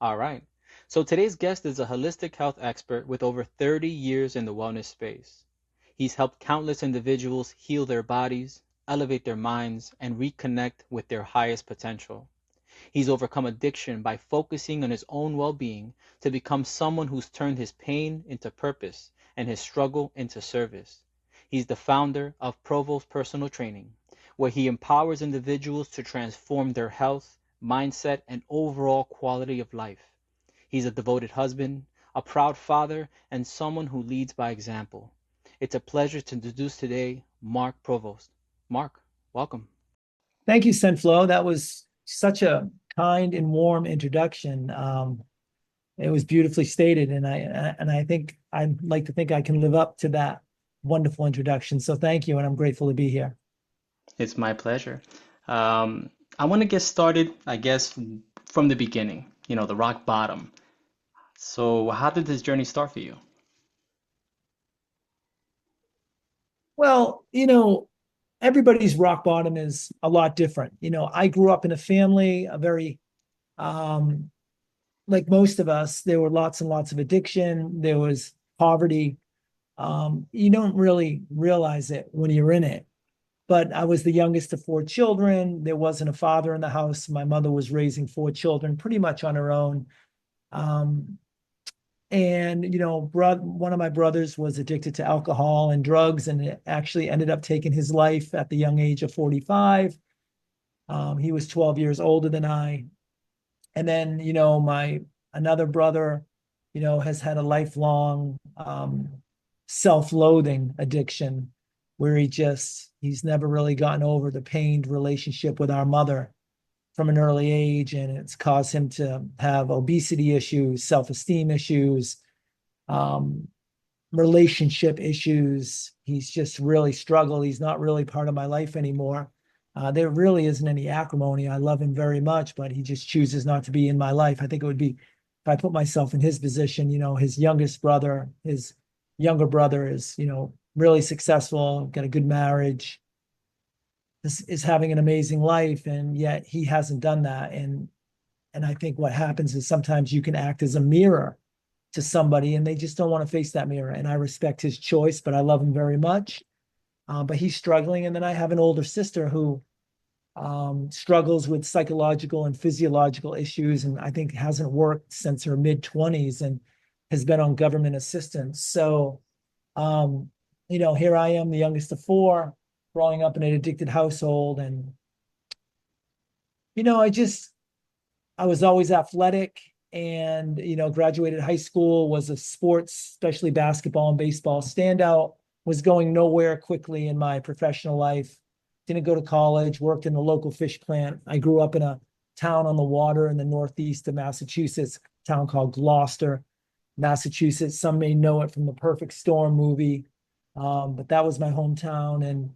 All right. So today's guest is a holistic health expert with over 30 years in the wellness space. He's helped countless individuals heal their bodies, elevate their minds, and reconnect with their highest potential. He's overcome addiction by focusing on his own well being to become someone who's turned his pain into purpose and his struggle into service. He's the founder of Provost Personal Training, where he empowers individuals to transform their health, mindset, and overall quality of life. He's a devoted husband, a proud father, and someone who leads by example. It's a pleasure to introduce today Mark Provost. Mark, welcome. Thank you, Senflo. That was such a kind and warm introduction. It was beautifully stated, and I think I'd like to think I can live up to that wonderful introduction. So thank you, and I'm grateful to be here. It's my pleasure. I want to get started, I guess, from the beginning, the rock bottom. So, how did this journey start for you? Well, everybody's rock bottom is a lot different. I grew up in a family, a very um, like most of us, there were lots and lots of addiction. There was poverty. You don't really realize it when you're in it. But I was the youngest of four children. There wasn't a father in the house. My mother was raising four children pretty much on her own. Um, and one of my brothers was addicted to alcohol and drugs, and it actually ended up taking his life at the young age of 45. He was 12 years older than I. And then, my another brother, has had a lifelong self-loathing addiction where he's never really gotten over the pained relationship with our mother from an early age, and it's caused him to have obesity issues, self-esteem issues, um, relationship issues. He's just really struggled. He's not really part of my life anymore. There really isn't any acrimony. I love him very much, but he just chooses not to be in my life. I think it would be, if I put myself in his position, his younger brother is, really successful, got a good marriage, is having an amazing life, and yet he hasn't done that. And I think what happens is sometimes you can act as a mirror to somebody and they just don't want to face that mirror. And I respect his choice, but I love him very much. But he's struggling. And then I have an older sister who struggles with psychological and physiological issues, and I think hasn't worked since her mid-20s and has been on government assistance. So, here I am, the youngest of four, growing up in an addicted household. And, you know, I just, I was always athletic and, graduated high school, was a sports, especially basketball and baseball standout, was going nowhere quickly in my professional life. Didn't go to college, worked in the local fish plant. I grew up in a town on the water in the northeast of Massachusetts, a town called Gloucester, Massachusetts. Some may know it from the Perfect Storm movie, but that was my hometown. And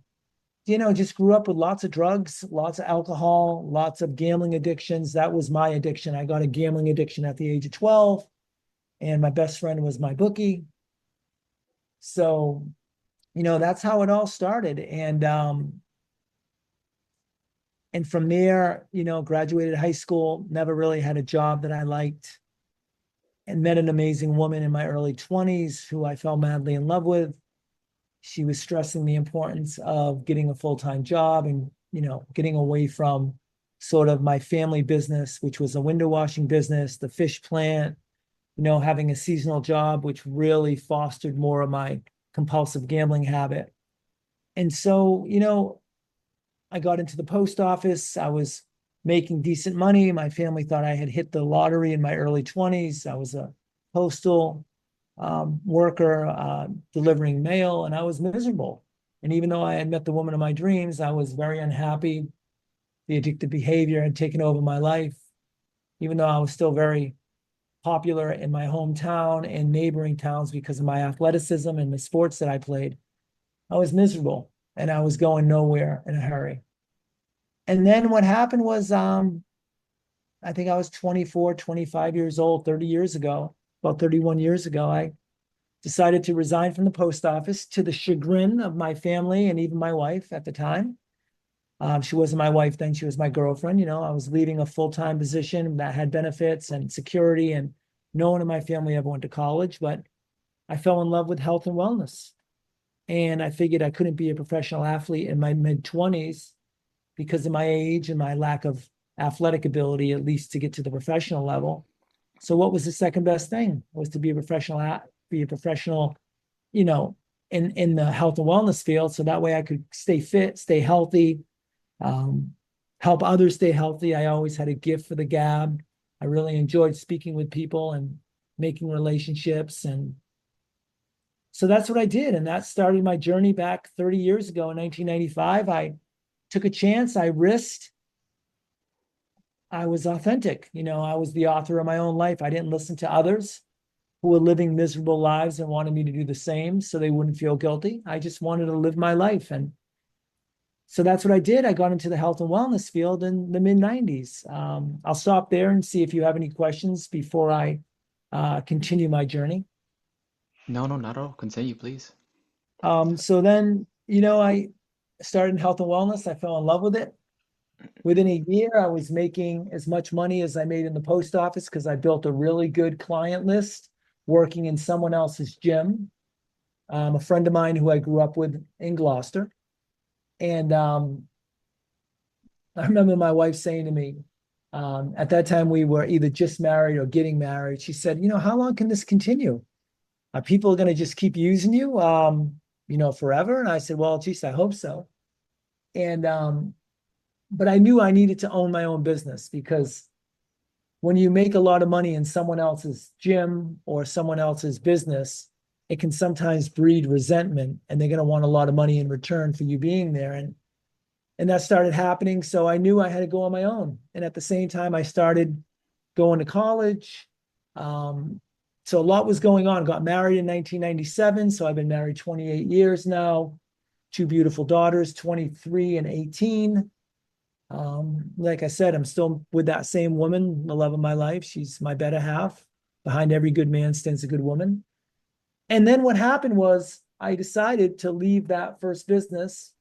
just grew up with lots of drugs, lots of alcohol, lots of gambling addictions. That was my addiction. I got a gambling addiction at the age of 12, and my best friend was my bookie. So, that's how it all started. And from there, graduated high school, never really had a job that I liked, and met an amazing woman in my early 20s who I fell madly in love with. She was stressing the importance of getting a full-time job and, getting away from sort of my family business, which was a window washing business, the fish plant, having a seasonal job, which really fostered more of my compulsive gambling habit. And so, I got into the post office. I was making decent money. My family thought I had hit the lottery in my early 20s. I was a postal worker, delivering mail, and I was miserable. And even though I had met the woman of my dreams, I was very unhappy. The addictive behavior had taken over my life. Even though I was still very popular in my hometown and neighboring towns because of my athleticism and the sports that I played, I was miserable and I was going nowhere in a hurry. And then what happened was, I think I was 24, 25 years old, 30 years ago, about 31 years ago. I decided to resign from the post office to the chagrin of my family and even my wife at the time. She wasn't my wife then, she was my girlfriend. I was leaving a full-time position that had benefits and security, and no one in my family ever went to college, but I fell in love with health and wellness. And I figured I couldn't be a professional athlete in my mid-20s because of my age and my lack of athletic ability, at least to get to the professional level. So what was the second best thing? Was to be a professional, you know, in the health and wellness field. So that way I could stay fit, stay healthy, um, help others stay healthy. I always had a gift for the gab. I really enjoyed speaking with people and making relationships. And so that's what I did. And that started my journey back 30 years ago in 1995. I took a chance, I risked, I was authentic. I was the author of my own life. I didn't listen to others who were living miserable lives and wanted me to do the same so they wouldn't feel guilty. I just wanted to live my life. And so that's what I did. I got into the health and wellness field in the mid 90s. I'll stop there and see if you have any questions before I continue my journey. No, no, not at all. Continue, please. So then, I started in health and wellness. I fell in love with it. Within a year, I was making as much money as I made in the post office because I built a really good client list working in someone else's gym. A friend of mine who I grew up with in Gloucester. And I remember my wife saying to me, at that time we were either just married or getting married. She said, how long can this continue? Are people going to just keep using you, forever? And I said, well, geez, I hope so. And but I knew I needed to own my own business because when you make a lot of money in someone else's gym or someone else's business, it can sometimes breed resentment, and they're going to want a lot of money in return for you being there. And that started happening. So I knew I had to go on my own. And at the same time, I started going to college. So a lot was going on. Got married in 1997. So I've been married 28 years now. Two beautiful daughters, 23 and 18. Like I said, I'm still with that same woman, the love of my life. She's my better half. Behind every good man stands a good woman. And then what happened was I decided to leave that first business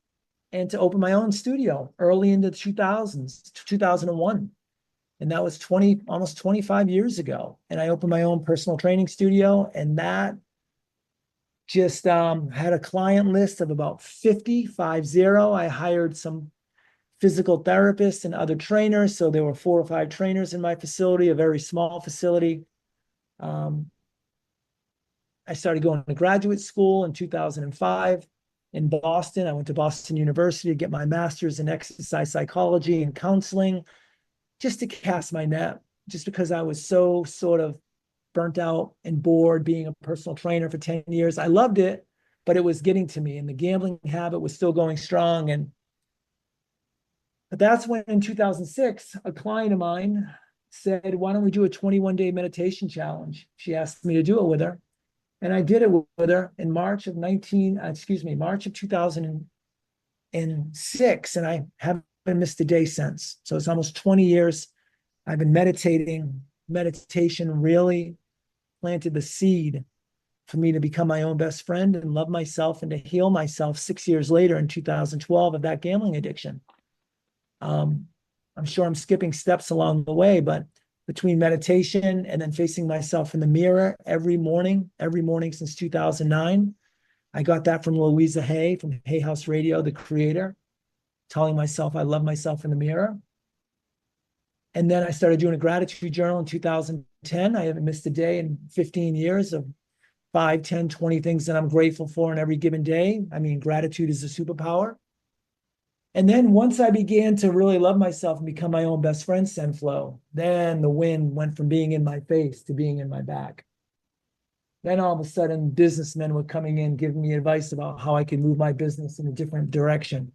and to open my own studio early into the 2000s, 2001. And that was almost 25 years ago. And I opened my own personal training studio, and that just had a client list of about 50. I hired some physical therapists and other trainers. So there were 4 or 5 trainers in my facility, a very small facility. I started going to graduate school in 2005 in Boston. I went to Boston University to get my master's in exercise psychology and counseling, just to cast my net, just because I was so sort of burnt out and bored being a personal trainer for 10 years. I loved it, but it was getting to me, and the gambling habit was still going strong. But that's when in 2006, a client of mine said, why don't we do a 21-day meditation challenge? She asked me to do it with her. And I did it with her in March of 2006. And I haven't missed a day since. So it's almost 20 years. I've been meditating. Meditation really planted the seed for me to become my own best friend and love myself and to heal myself 6 years later in 2012 of that gambling addiction. I'm sure I'm skipping steps along the way, but between meditation and then facing myself in the mirror every morning since 2009, I got that from Louisa Hay from Hay House Radio, the creator, telling myself I love myself in the mirror. And then I started doing a gratitude journal in 2010. I haven't missed a day in 15 years of 5, 10, 20 things that I'm grateful for in every given day. I mean, gratitude is a superpower. And then once I began to really love myself and become my own best friend, Senflow, then the wind went from being in my face to being in my back. Then all of a sudden, businessmen were coming in, giving me advice about how I could move my business in a different direction.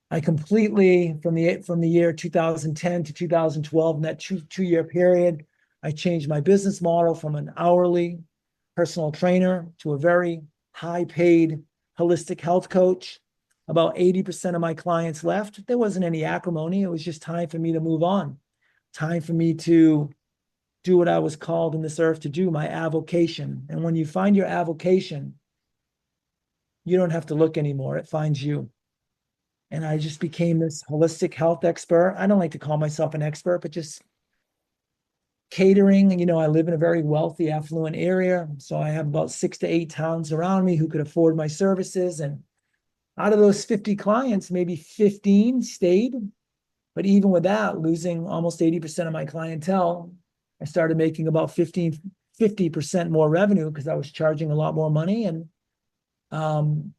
I completely, from the year 2010 to 2012, in that two-year period, I changed my business model from an hourly personal trainer to a very high-paid holistic health coach. About 80% of my clients left. There wasn't any acrimony. It was just time for me to move on. Time for me to do what I was called in this earth to do, my avocation. And when you find your avocation, you don't have to look anymore. It finds you. And I just became this holistic health expert. I don't like to call myself an expert, but just catering. I live in a very wealthy, affluent area. So I have about 6 to 8 towns around me who could afford my services. And out of those 50 clients, maybe 15 stayed. But even with that, losing almost 80% of my clientele, I started making about 50% more revenue because I was charging a lot more money, and um,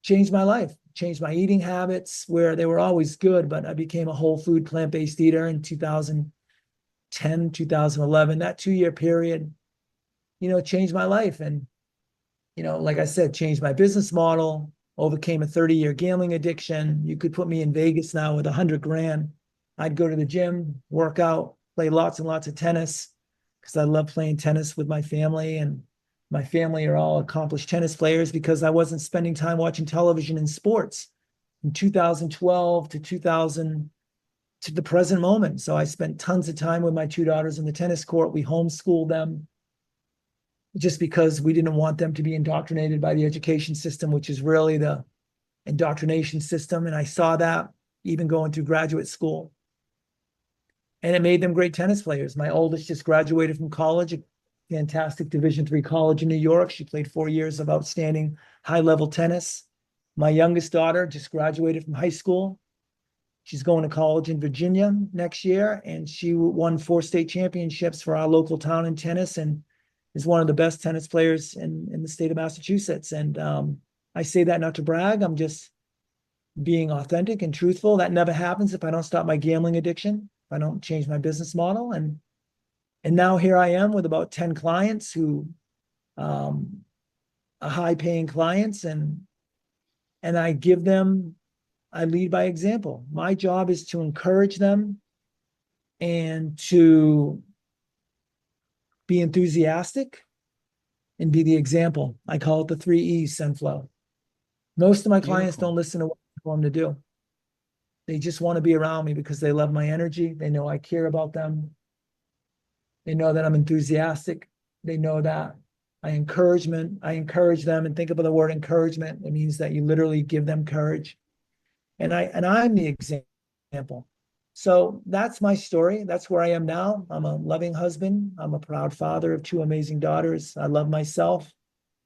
changed my life, changed my eating habits where they were always good, but I became a whole food plant-based eater in 2010, 2011. That 2 year period, changed my life. And, like I said, changed my business model, overcame a 30-year gambling addiction. You could put me in Vegas now with 100 grand. I'd go to the gym, work out, play lots and lots of tennis because I love playing tennis with my family. And my family are all accomplished tennis players because I wasn't spending time watching television and sports from 2012 to 2000 to the present moment. So I spent tons of time with my two daughters in the tennis court. We homeschooled them just because we didn't want them to be indoctrinated by the education system, which is really the indoctrination system. And I saw that even going through graduate school. And it made them great tennis players. My oldest just graduated from college, a fantastic Division III college in New York. She played 4 years of outstanding high-level tennis. My youngest daughter just graduated from high school. She's going to college in Virginia next year, and she won 4 state championships for our local town in tennis and is one of the best tennis players in the state of Massachusetts. And I say that not to brag. I'm just being authentic and truthful. That never happens if I don't stop my gambling addiction, if I don't change my business model. And now here I am with about 10 clients who are high paying clients, and I lead by example. My job is to encourage them and to be enthusiastic and be the example. I call it the 3 E's, Senflow. Most of my clients Beautiful. don't listen to what I tell them to do. They just want to be around me because they love my energy. They know I care about them. They know that I'm enthusiastic. They know that I encourage them. And think about the word encouragement. It means that you literally give them courage. And I'm the example. So that's my story. That's where I am now. I'm a loving husband. I'm a proud father of 2 amazing daughters. I love myself.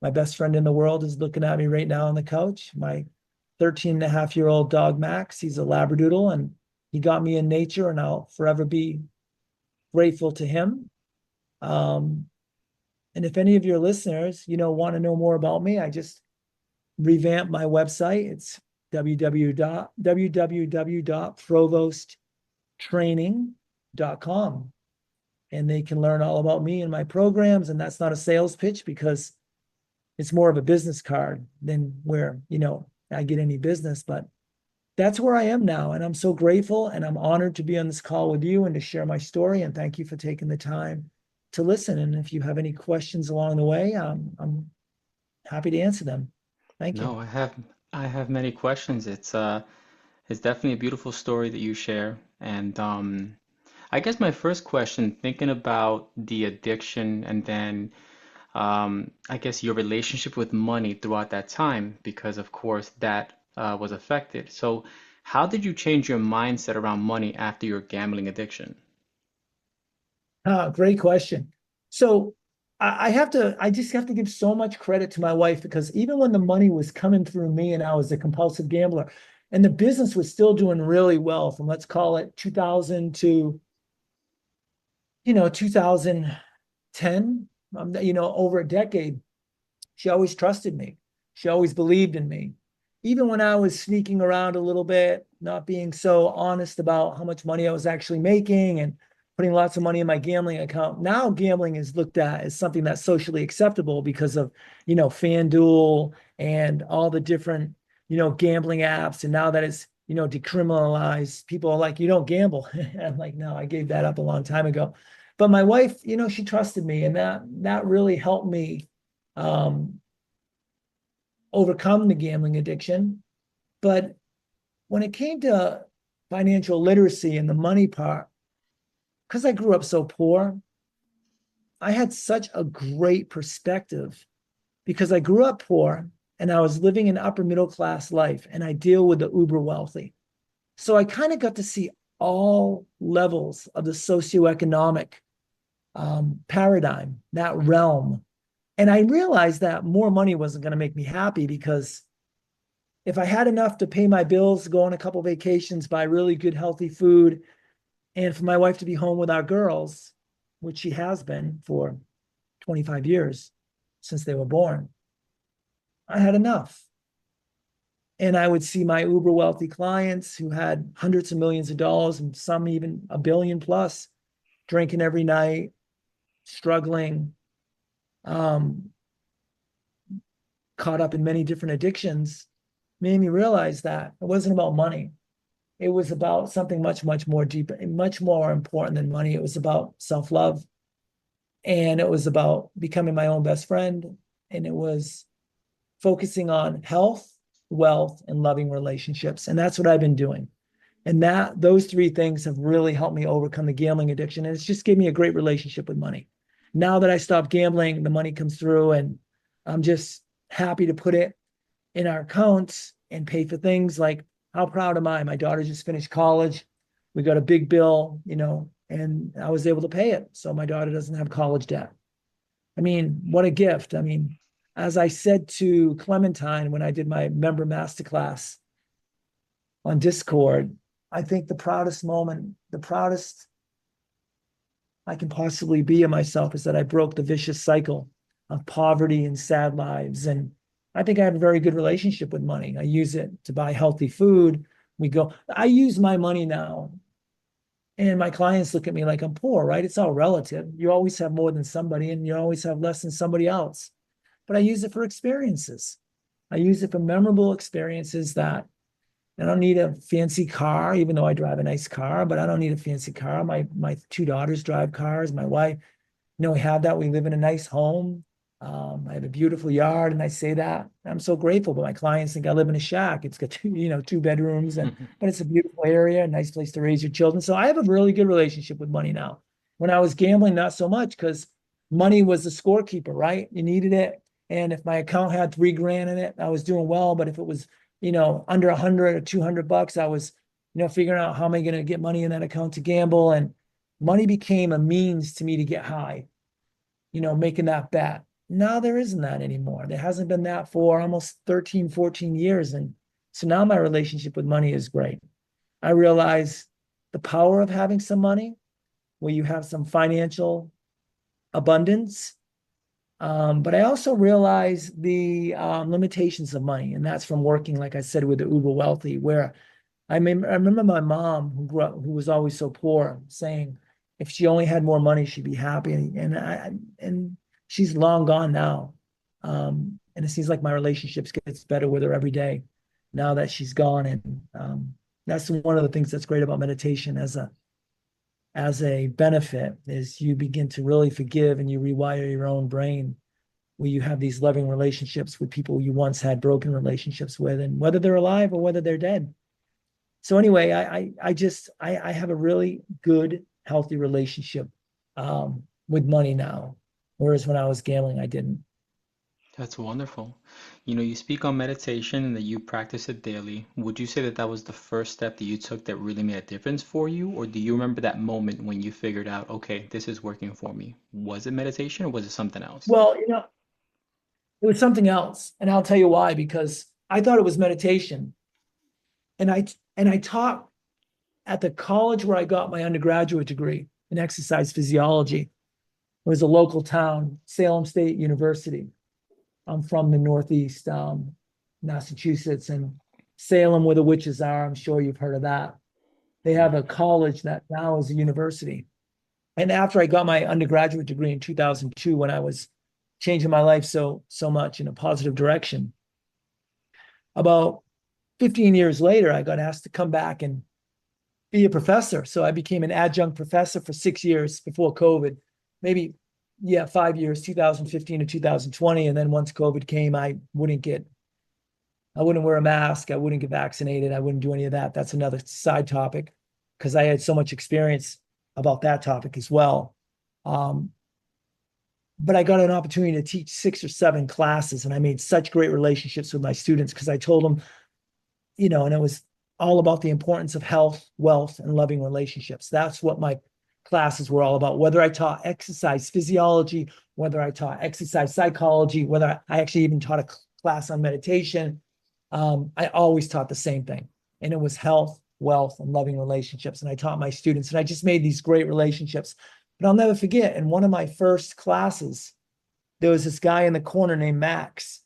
My best friend in the world is looking at me right now on the couch. My 13 and a half year old dog, Max, he's a Labradoodle, and he got me in nature, and I'll forever be grateful to him. Um, and if any of your listeners, want to know more about me, I just revamped my website. It's www.provosttraining.com. And they can learn all about me and my programs. And that's not a sales pitch because it's more of a business card than where, I get any business. But that's where I am now. And I'm so grateful and I'm honored to be on this call with you and to share my story. And thank you for taking the time to listen. And if you have any questions along the way, I'm happy to answer them. Thank you. No, I have many questions. It's definitely a beautiful story that you share. And I guess my first question, thinking about the addiction and then I guess your relationship with money throughout that time, because of course that was affected. So how did you change your mindset around money after your gambling addiction? Great question. So I just have to give so much credit to my wife because even when the money was coming through me and I was a compulsive gambler and the business was still doing really well from, let's call it 2000 to, 2010, over a decade, she always trusted me. She always believed in me. Even when I was sneaking around a little bit, not being so honest about how much money I was actually making and putting lots of money in my gambling account. Now gambling is looked at as something that's socially acceptable because of, FanDuel and all the different, gambling apps. And now that it's, decriminalized, people are like, you don't gamble. I'm like, no, I gave that up a long time ago. But my wife, she trusted me, and that really helped me um, overcome the gambling addiction. But when it came to financial literacy and the money part, because I grew up so poor, I had such a great perspective because I grew up poor and I was living an upper middle class life, and I deal with the uber wealthy. So I kind of got to see all levels of the socioeconomic paradigm, that realm. And I realized that more money wasn't going to make me happy, because if I had enough to pay my bills, go on a couple vacations, buy really good, healthy food, and for my wife to be home with our girls, which she has been for 25 years since they were born, I had enough. And I would see my uber wealthy clients who had hundreds of millions of dollars, and some even a billion plus, drinking every night, struggling, um, caught up in many different addictions, made me realize that it wasn't about money. It was about something much, much more deep and much more important than money. It was about self-love, and it was about becoming my own best friend. And it was focusing on health, wealth, and loving relationships. And that's what I've been doing. And that those three things have really helped me overcome the gambling addiction. And it's just given me a great relationship with money. Now that I stopped gambling, the money comes through, and I'm just happy to put it in our accounts and pay for things like, how proud am I? My daughter just finished college. We got a big bill, and I was able to pay it. So my daughter doesn't have college debt. I mean, what a gift. I mean, as I said to Clementine when I did my member masterclass on Discord, I think the proudest moment, the proudest I can possibly be of myself, is that I broke the vicious cycle of poverty and sad lives. And I think I have a very good relationship with money. I use it to buy healthy food. I use my money now, and my clients look at me like I'm poor, right? It's all relative. You always have more than somebody, and you always have less than somebody else. But I use it for experiences. I use it for memorable experiences. That I don't need a fancy car, even though I drive a nice car, but I don't need a fancy car. My two daughters drive cars. My wife, we have that. We live in a nice home. I have a beautiful yard, and I say that I'm so grateful. But my clients think I live in a shack. It's got two bedrooms, but it's a beautiful area, a nice place to raise your children. So I have a really good relationship with money now. When I was gambling, not so much, because money was the scorekeeper, right? You needed it, and if my account had $3,000 in it, I was doing well. But if it was under 100 or $200, I was figuring out, how am I going to get money in that account to gamble? And money became a means to me to get high, making that bet. Now there isn't that anymore. There hasn't been that for almost 13, 14 years. And so now my relationship with money is great. I realize the power of having some money, where you have some financial abundance. But I also realize the limitations of money. And that's from working, like I said, with the uber wealthy, where I remember my mom, who was always so poor, saying if she only had more money, she'd be happy. And she's long gone now. And it seems like my relationships gets better with her every day now that she's gone. And that's one of the things that's great about meditation as a benefit, is you begin to really forgive, and you rewire your own brain, where you have these loving relationships with people you once had broken relationships with, and whether they're alive or whether they're dead. So anyway, I have a really good, healthy relationship with money now, whereas when I was gambling, I didn't. That's wonderful. You speak on meditation and that you practice it daily. Would you say that that was the first step that you took that really made a difference for you? Or do you remember that moment when you figured out, okay, this is working for me? Was it meditation or was it something else? Well, it was something else, and I'll tell you why. Because I thought it was meditation, and I taught at the college where I got my undergraduate degree in exercise physiology. It was a local town, Salem State University. I'm from the Northeast, Massachusetts, and Salem, where the witches are. I'm sure you've heard of that. They have a college that now is a university. And after I got my undergraduate degree in 2002, when I was changing my life so much in a positive direction, about 15 years later, I got asked to come back and be a professor. So I became an adjunct professor for 6 years before COVID, maybe, yeah, 5 years, 2015 to 2020. And then once COVID came, I wouldn't wear a mask. I wouldn't get vaccinated. I wouldn't do any of that. That's another side topic, because I had so much experience about that topic as well. but I got an opportunity to teach 6 or 7 classes, and I made such great relationships with my students because I told them, and it was all about the importance of health, wealth, and loving relationships. That's what my classes were all about. Whether I taught exercise physiology, whether I taught exercise psychology, whether I actually even taught a class on meditation, I always taught the same thing. And it was health, wealth, and loving relationships. And I taught my students, and I just made these great relationships. But I'll never forget, in one of my first classes, there was this guy in the corner named Max.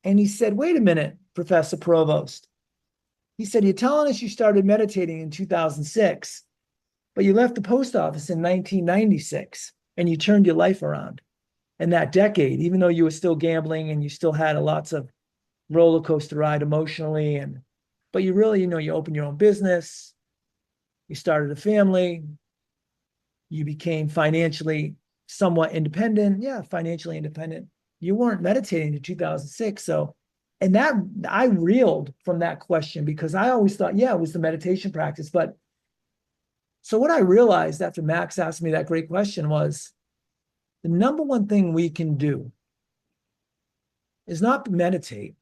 And he said, "Wait a minute, Professor Provost." He said, "You're telling us you started meditating in 2006, but you left the post office in 1996 and you turned your life around in that decade, even though you were still gambling and you still had a lots of roller coaster ride emotionally. But you really, you opened your own business, you started a family, you became financially somewhat independent." Yeah, financially independent. You weren't meditating in 2006. So, and that I reeled from that question because I always thought, yeah, it was the meditation practice. But so what I realized after Max asked me that great question was the number one thing we can do is not meditate,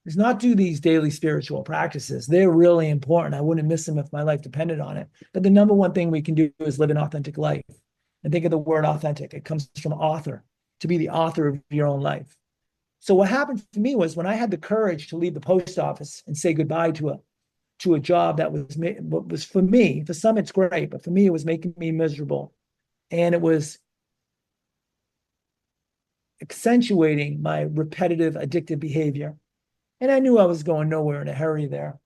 is not do these daily spiritual practices. They're really important. I wouldn't miss them if my life depended on it. But the number one thing we can do is live an authentic life. And think of the word authentic. It comes from author, to be the author of your own life. So what happened for me was when I had the courage to leave the post office and say goodbye to a job that was for me. For some, it's great, but for me, it was making me miserable, and it was accentuating my repetitive addictive behavior. And I knew I was going nowhere in a hurry there.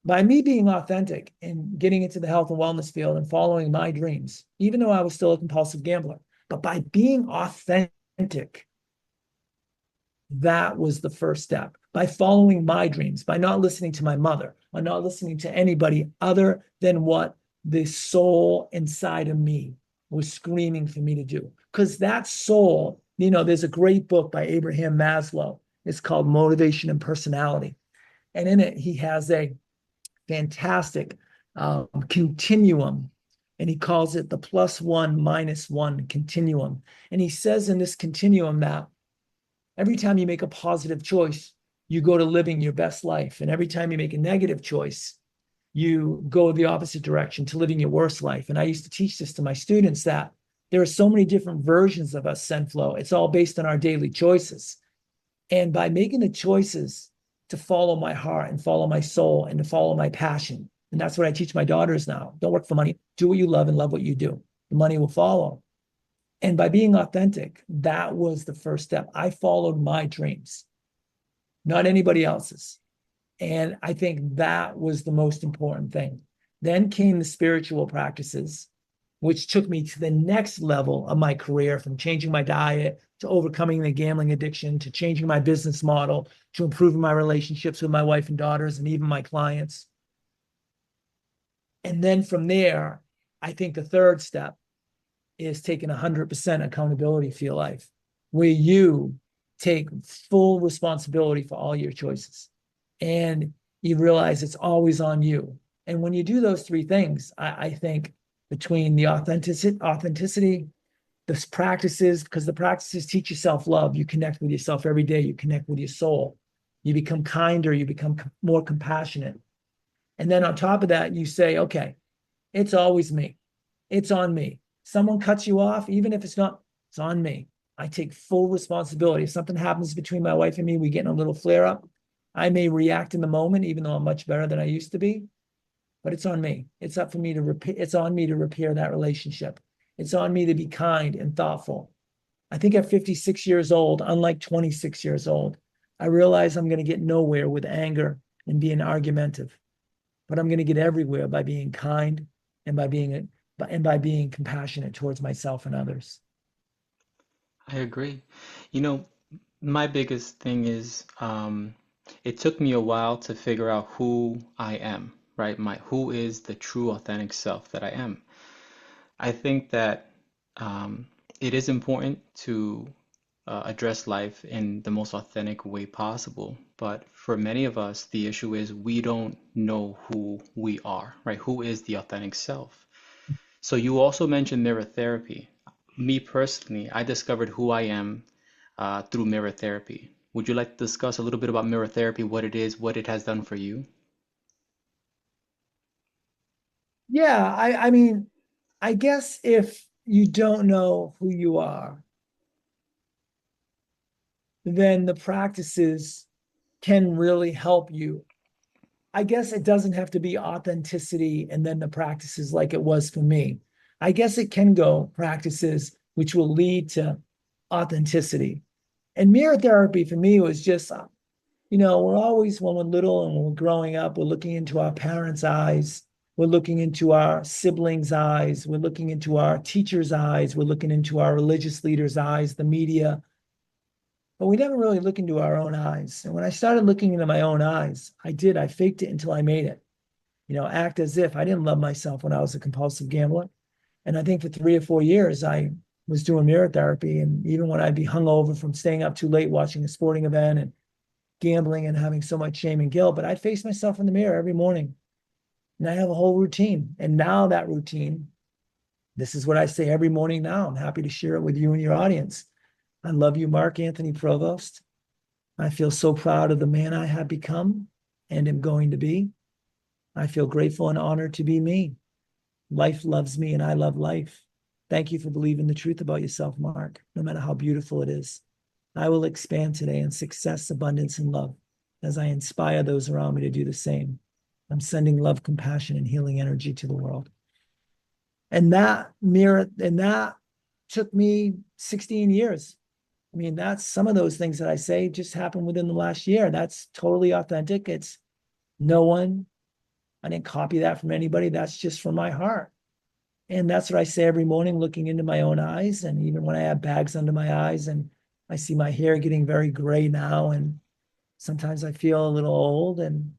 By me being authentic and getting into the health and wellness field and following my dreams, even though I was still a compulsive gambler, but by being authentic, that was the first step. By following my dreams, by not listening to my mother, or not listening to anybody other than what the soul inside of me was screaming for me to do. Because that soul, there's a great book by Abraham Maslow. It's called Motivation and Personality. And in it, he has a fantastic continuum, and he calls it the +1 -1 continuum. And he says in this continuum that every time you make a positive choice, you go to living your best life. And every time you make a negative choice, you go the opposite direction to living your worst life. And I used to teach this to my students that there are so many different versions of us, Senflow. It's all based on our daily choices. And by making the choices to follow my heart and follow my soul and to follow my passion, and that's what I teach my daughters now. Don't work for money. Do what you love and love what you do. The money will follow. And by being authentic, that was the first step. I followed my dreams, not anybody else's. And I think that was the most important thing. Then came the spiritual practices, which took me to the next level of my career, from changing my diet to overcoming the gambling addiction to changing my business model to improving my relationships with my wife and daughters and even my clients. And then from there, I think the third step is taking 100% accountability for your life, where you take full responsibility for all your choices. And you realize it's always on you. And when you do those three things, I think between the authenticity, the practices, because the practices teach you self-love. You connect with yourself every day. You connect with your soul. You become kinder. You become more compassionate. And then on top of that, you say, okay, it's always me. It's on me. Someone cuts you off, even if it's not, it's on me. I take full responsibility. If something happens between my wife and me, we get in a little flare up. I may react in the moment, even though I'm much better than I used to be, but it's on me. It's up for me to repair. It's on me to repair that relationship. It's on me to be kind and thoughtful. I think at 56 years old, unlike 26 years old, I realize I'm going to get nowhere with anger and being argumentative, but I'm going to get everywhere by being kind and by being compassionate towards myself and others. I agree. You know, my biggest thing is it took me a while to figure out who I am, right? Who is the true authentic self that I am. I think that um, it is important to address life in the most authentic way possible. But for many of us, the issue is we don't know who we are, right? Who is the authentic self? So you also mentioned mirror therapy. Me personally, I discovered who I am through mirror therapy. Would you like to discuss a little bit about mirror therapy, what it is, what it has done for you? Yeah, I mean, I guess if you don't know who you are, then the practices can really help you. I guess it doesn't have to be authenticity and then the practices like it was for me. I guess it can go practices which will lead to authenticity. And mirror therapy for me was just, we're always, when we're little and when we're growing up, we're looking into our parents' eyes. We're looking into our siblings' eyes. We're looking into our teachers' eyes. We're looking into our religious leaders' eyes, the media, but we never really look into our own eyes. And when I started looking into my own eyes, I faked it until I made it. Act as if I didn't love myself when I was a compulsive gambler. And I think for 3 or 4 years, I was doing mirror therapy. And even when I'd be hungover from staying up too late watching a sporting event and gambling and having so much shame and guilt, but I'd face myself in the mirror every morning. And I have a whole routine. And now that routine, this is what I say every morning now. I'm happy to share it with you and your audience. I love you, Mark Anthony Provost. I feel so proud of the man I have become and am going to be. I feel grateful and honored to be me. Life loves me and I love life. Thank you for believing the truth about yourself, Mark, no matter how beautiful it is. I will expand today in success, abundance, and love as I inspire those around me to do the same. I'm sending love, compassion, and healing energy to the world. And that took me 16 years. I mean, that's some of those things that I say just happened within the last year. That's totally authentic. It's no one, I didn't copy that from anybody. That's just from my heart. And that's what I say every morning, looking into my own eyes. And even when I have bags under my eyes and I see my hair getting very gray now, and sometimes I feel a little old, and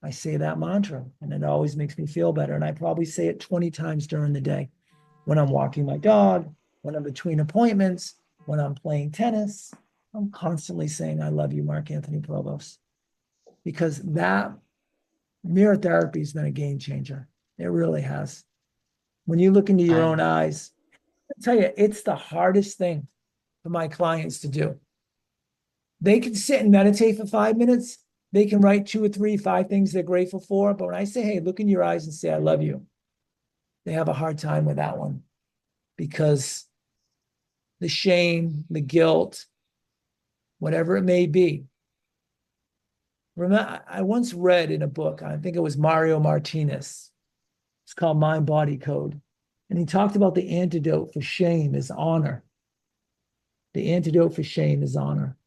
I say that mantra, and it always makes me feel better. And I probably say it 20 times during the day when I'm walking my dog, when I'm between appointments, when I'm playing tennis. I'm constantly saying, I love you, Mark Anthony Provost, because that mirror therapy has been a game changer. It really has. When you look into your own I eyes, I tell you, it's the hardest thing for my clients to do. They can sit and meditate for 5 minutes. They can write 2 or 3, 5 things they're grateful for. But when I say, hey, look in your eyes and say, I love you, they have a hard time with that one because the shame, the guilt, whatever it may be. Remember, I once read in a book, I think it was Mario Martinez. It's called Mind Body Code. And he talked about the antidote for shame is honor. The antidote for shame is honor.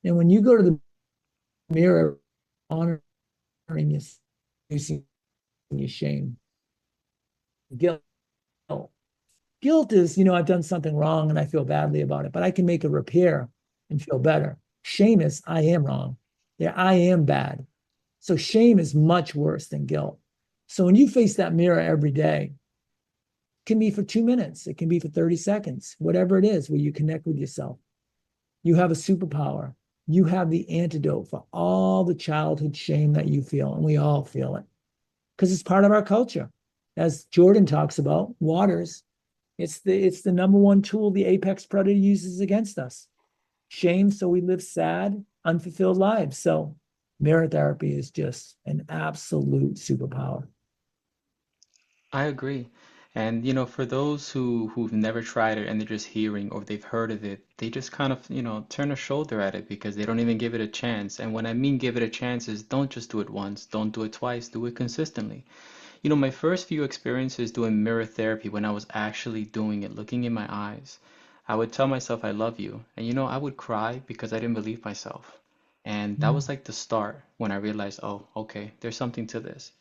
And when you go to the mirror, honoring yourself, reducing your shame, guilt. Guilt is, I've done something wrong and I feel badly about it, but I can make a repair and feel better. Shame is, I am wrong. Yeah, I am bad. So shame is much worse than guilt. So when you face that mirror every day, it can be for 2 minutes, it can be for 30 seconds, whatever it is, where you connect with yourself. You have a superpower. You have the antidote for all the childhood shame that you feel, and we all feel it because it's part of our culture. As Jordan talks about, waters, it's the number one tool the apex predator uses against us. Shame, so we live sad, unfulfilled lives. So mirror therapy is just an absolute superpower. I agree. And for those who've never tried it and they're just hearing or they've heard of it, they just kind of, turn a shoulder at it because they don't even give it a chance. And when I mean give it a chance is don't just do it once, don't do it twice, do it consistently. My first few experiences doing mirror therapy when I was actually doing it, looking in my eyes, I would tell myself I love you. And I would cry because I didn't believe myself. And that Mm. was like the start when I realized, oh, okay, there's something to this.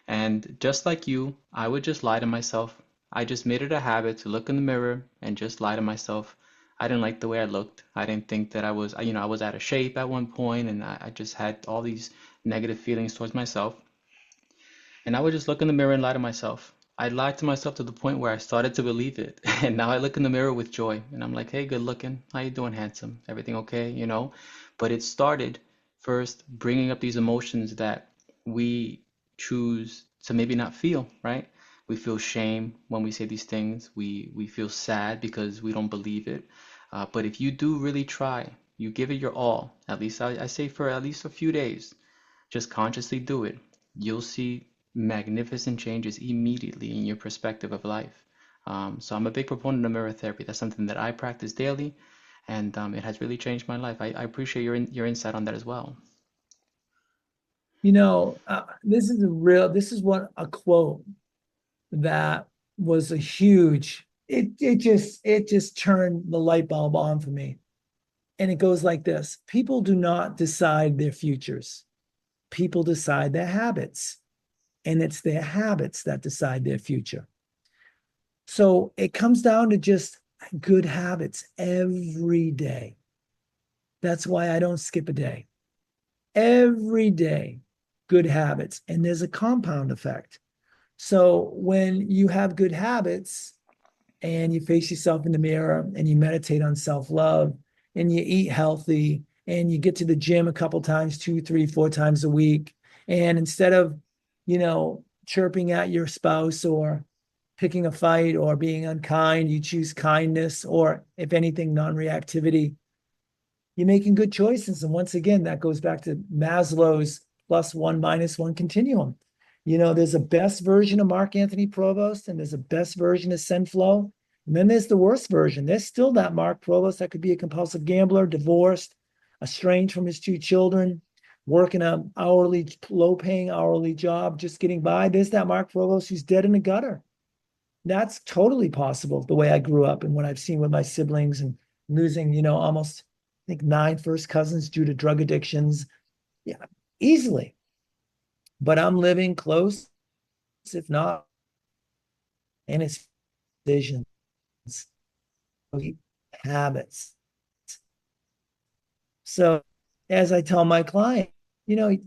And just like you, I would just lie to myself. I just made it a habit to look in the mirror and just lie to myself. I didn't like the way I looked. I didn't think that I was out of shape at one point, and I just had all these negative feelings towards myself. And I would just look in the mirror and lie to myself. I lied to myself to the point where I started to believe it. And now I look in the mirror with joy, and I'm like, hey, good looking. How you doing, handsome? Everything okay? But it started first bringing up these emotions that we choose to maybe not feel, right? We feel shame when we say these things. We feel sad because we don't believe it. But if you do really try, you give it your all, at least I say for at least a few days, just consciously do it, you'll see magnificent changes immediately in your perspective of life. So I'm a big proponent of mirror therapy. That's something that I practice daily, and it has really changed my life. I appreciate your insight on that as well. This is what a quote that was a huge, it just turned the light bulb on for me. And it goes like this: people do not decide their futures. People decide their habits, and it's their habits that decide their future. So it comes down to just good habits every day. That's why I don't skip a day. Every day, good habits. And there's a compound effect. So when you have good habits and you face yourself in the mirror and you meditate on self-love and you eat healthy and you get to the gym a couple times, 2, 3, 4 times a week, and instead of, chirping at your spouse or picking a fight or being unkind, you choose kindness, or if anything, non-reactivity. You're making good choices. And once again, that goes back to Maslow's +1 - 1 continuum. There's a best version of Mark Anthony Provost, and there's a best version of Sen Flow. And then there's the worst version. There's still that Mark Provost that could be a compulsive gambler, divorced, estranged from his 2 children, working a low-paying hourly job, just getting by. There's that Mark Provost who's dead in the gutter. That's totally possible, the way I grew up and what I've seen with my siblings and losing, almost, I think, 9 first cousins due to drug addictions. Yeah, easily. But I'm living close, if not, and it's decisions, habits. So as I tell my client, you know,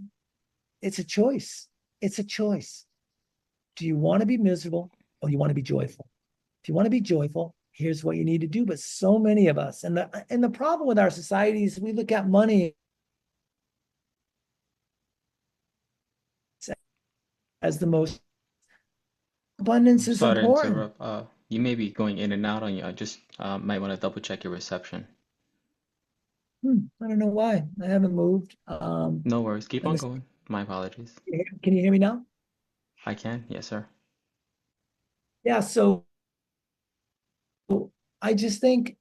it's a choice. It's a choice. Do you want to be miserable or do you want to be joyful? If you want to be joyful, here's what you need to do. But so many of us, and the problem with our society is we look at money as the most. Abundance I'm is sorry to important. interrupt. You may be going in and out on you. I just might want to double check your reception. I don't know why. I haven't moved. No worries. Keep Let on me. going. My apologies. Can you hear me now? I can. Yes, sir. Yeah. So I just think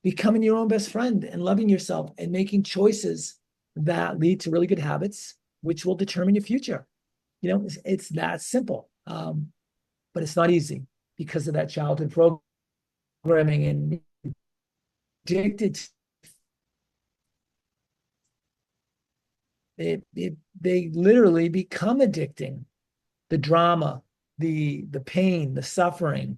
becoming your own best friend and loving yourself and making choices that lead to really good habits, which will determine your future. It's that simple. But it's not easy because of that childhood programming and addicted. They literally become addicting. The drama, the pain, the suffering.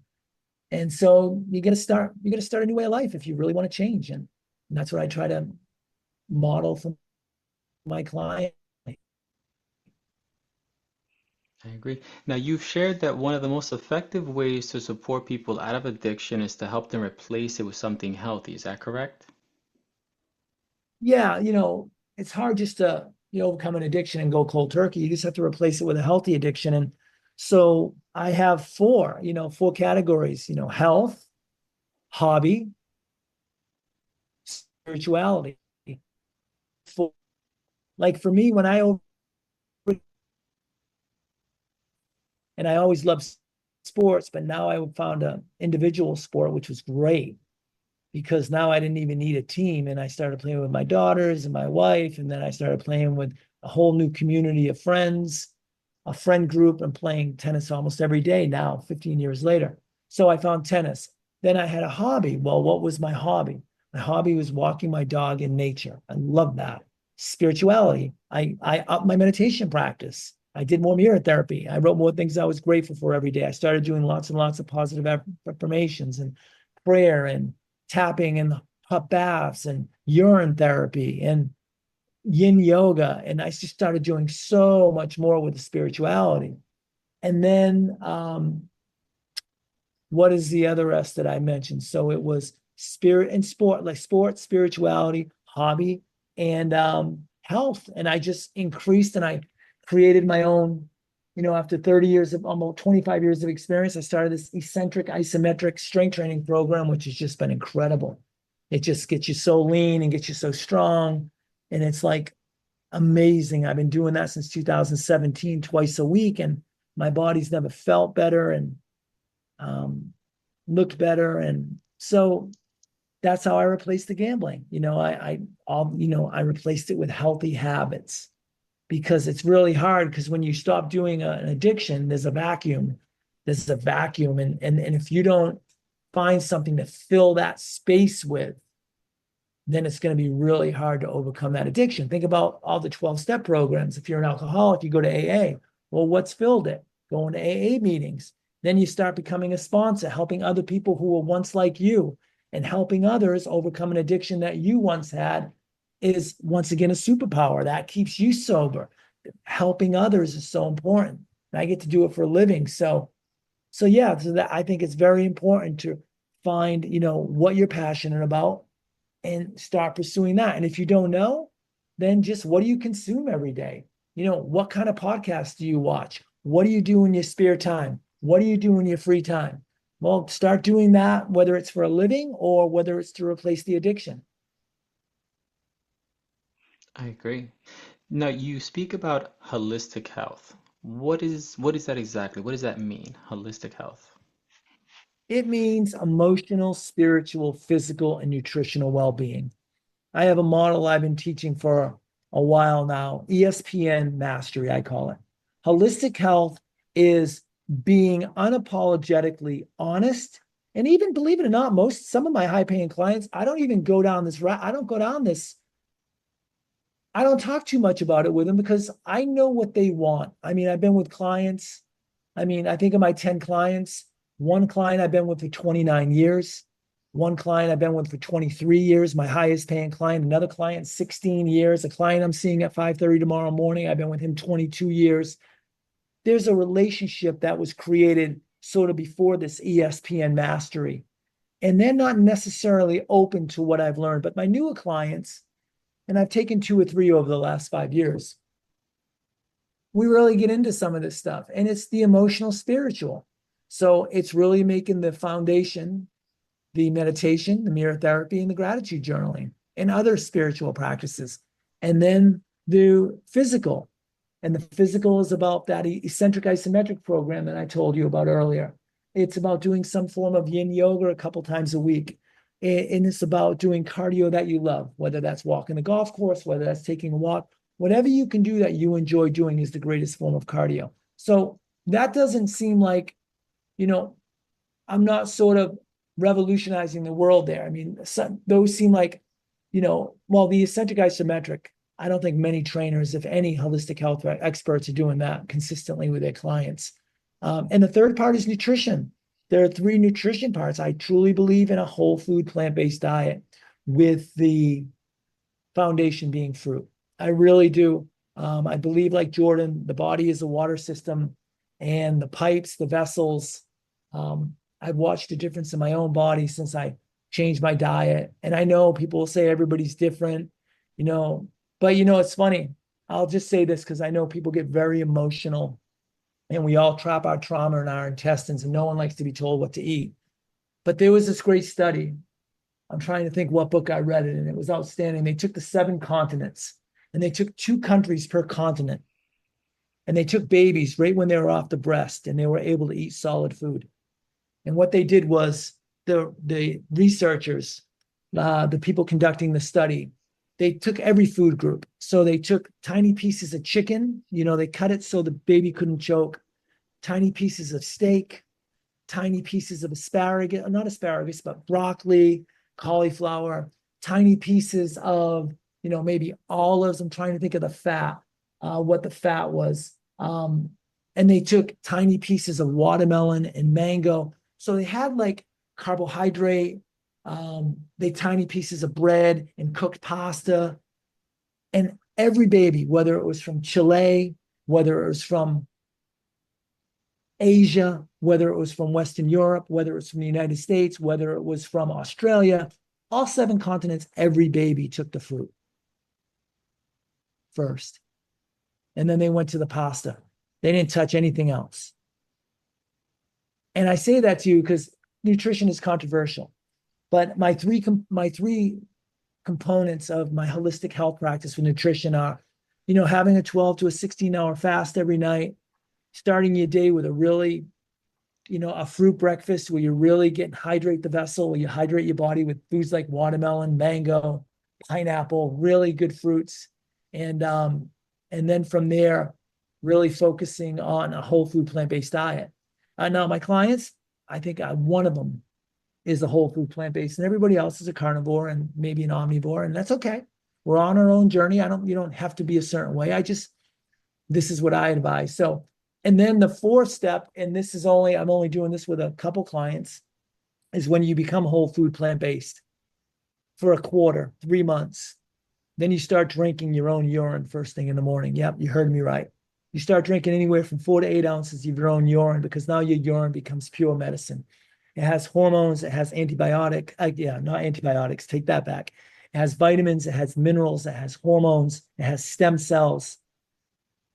And so you got to start a new way of life if you really want to change. And that's what I try to model for my client. I agree. Now, you've shared that one of the most effective ways to support people out of addiction is to help them replace it with something healthy. Is that correct? Yeah, it's hard just to overcome an addiction and go cold turkey. You just have to replace it with a healthy addiction. And so I have four categories, health, hobby, spirituality. For, like for me, when and I always loved sports, but now I found an individual sport, which was great because now I didn't even need a team. And I started playing with my daughters and my wife. And then I started playing with a whole new community of friends, a friend group, and playing tennis almost every day now, 15 years later. So I found tennis. Then I had a hobby. Well, what was my hobby? My hobby was walking my dog in nature. I love that. Spirituality. I upped my meditation practice. I did more mirror therapy. I wrote more things I was grateful for every day. I started doing lots and lots of positive affirmations and prayer and tapping and hot baths and urine therapy and yin yoga. And I just started doing so much more with the spirituality. And then what is the other S that I mentioned? So it was spirit and sport, like sports, spirituality, hobby, and health. And I just increased and I created my own. After 30 years of almost 25 years of experience, I started this eccentric isometric strength training program, which has just been incredible. It just gets you so lean and gets you so strong. And it's like amazing. I've been doing that since 2017, twice a week, and my body's never felt better and um, looked better. And so that's how I replaced the gambling. I replaced it with healthy habits because it's really hard because when you stop doing an addiction, there's a vacuum. There's a vacuum. And if you don't find something to fill that space with, then it's going to be really hard to overcome that addiction. Think about all the 12-step programs. If you're an alcoholic, you go to AA. Well, what's filled it? Going to AA meetings. Then you start becoming a sponsor, helping other people who were once like you, and helping others overcome an addiction that you once had is once again a superpower. That keeps you sober. Helping others is so important. And I get to do it for a living. So yeah, so that I think it's very important to find, what you're passionate about and start pursuing that. And if you don't know, then just what do you consume every day? What kind of podcasts do you watch? What do you do in your spare time? What do you do in your free time? Well, start doing that, whether it's for a living or whether it's to replace the addiction. I agree. Now, you speak about holistic health. What is that exactly? What does that mean, holistic health? It means emotional, spiritual, physical, and nutritional well-being. I have a model I've been teaching for a while now, ESPN mastery, I call it. Holistic health is being unapologetically honest. And even believe it or not, some of my high paying clients, I don't even go down this route. I don't go down this. I don't talk too much about it with them because I know what they want. I mean, I've been with clients. I think of my 10 clients, one client I've been with for 29 years. One client I've been with for 23 years, my highest paying client. Another client, 16 years. A client I'm seeing at 5:30 tomorrow morning, I've been with him 22 years. There's a relationship that was created sort of before this ESPN mastery. And they're not necessarily open to what I've learned. But my newer clients, and I've taken 2 or 3 over the last 5 years, we really get into some of this stuff. And it's the emotional, spiritual. So it's really making the foundation the meditation, the mirror therapy, and the gratitude journaling, and other spiritual practices. And then the physical. And the physical is about that eccentric isometric program that I told you about earlier. It's about doing some form of yin yoga a couple times a week. And it's about doing cardio that you love, whether that's walking the golf course, whether that's taking a walk, whatever you can do that you enjoy doing is the greatest form of cardio. So that doesn't seem like, you know, I'm not sort of revolutionizing the world there. Those seem like, well, the eccentric isometric, I don't think many trainers, if any, holistic health experts are doing that consistently with their clients. And the third part is nutrition. There are 3 nutrition parts. I truly believe in a whole food, plant-based diet with the foundation being fruit. I really do. I believe, like Jordan, the body is a water system, and the pipes, the vessels. I've watched a difference in my own body since I changed my diet. And I know people will say everybody's different, but it's funny. I'll just say this because I know people get very emotional and we all trap our trauma in our intestines and no one likes to be told what to eat. But there was this great study. I'm trying to think what book I read it, and it was outstanding. They took the 7 continents and they took 2 countries per continent. And they took babies right when they were off the breast and they were able to eat solid food. And what they did was the researchers, the people conducting the study, they took every food group. So they took tiny pieces of chicken, they cut it so the baby couldn't choke, tiny pieces of steak, tiny pieces of asparagus, not asparagus, but broccoli, cauliflower, tiny pieces of, maybe olives. I'm trying to think of the fat, what the fat was. And they took tiny pieces of watermelon and mango. So they had like carbohydrate, they tiny pieces of bread and cooked pasta. And every baby, whether it was from Chile, whether it was from Asia, whether it was from Western Europe, whether it was from the United States, whether it was from Australia, all 7 continents, every baby took the fruit first. And then they went to the pasta. They didn't touch anything else. And I say that to you because nutrition is controversial. But my three components of my holistic health practice with nutrition are, having a 12 to a 16-hour fast every night, starting your day with a really, a fruit breakfast where you really get hydrate the vessel, where you hydrate your body with foods like watermelon, mango, pineapple, really good fruits. And then from there, really focusing on a whole food plant-based diet. Now my clients, I think one of them is a whole food plant-based, and everybody else is a carnivore and maybe an omnivore, and that's okay. We're on our own journey. You don't have to be a certain way. This is what I advise. So, and then the fourth step, and I'm only doing this with a couple clients, is when you become whole food plant-based for a quarter, 3 months, then you start drinking your own urine first thing in the morning. Yep, you heard me right. You start drinking anywhere from 4 to 8 ounces of your own urine, because now your urine becomes pure medicine. It has hormones, it has not antibiotics, take that back. It has vitamins, it has minerals, it has hormones, it has stem cells.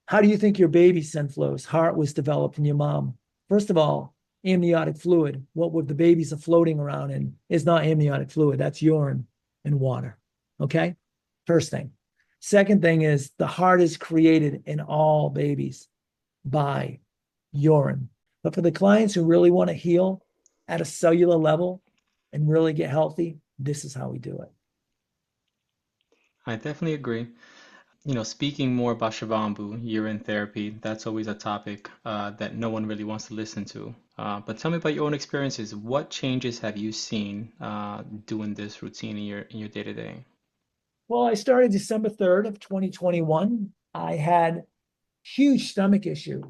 How do you think your baby's Senflow's heart was developed in your mom? First of all, amniotic fluid. What the babies are floating around in is not amniotic fluid, that's urine and water. Okay? First thing. Second thing is the heart is created in all babies by urine. But for the clients who really want to heal at a cellular level and really get healthy, this is how we do it. I definitely agree. Speaking more about Shavambu, urine therapy, that's always a topic that no one really wants to listen to. But tell me about your own experiences. What changes have you seen doing this routine in your day-to-day? Well, I started December 3rd of 2021. I had huge stomach issue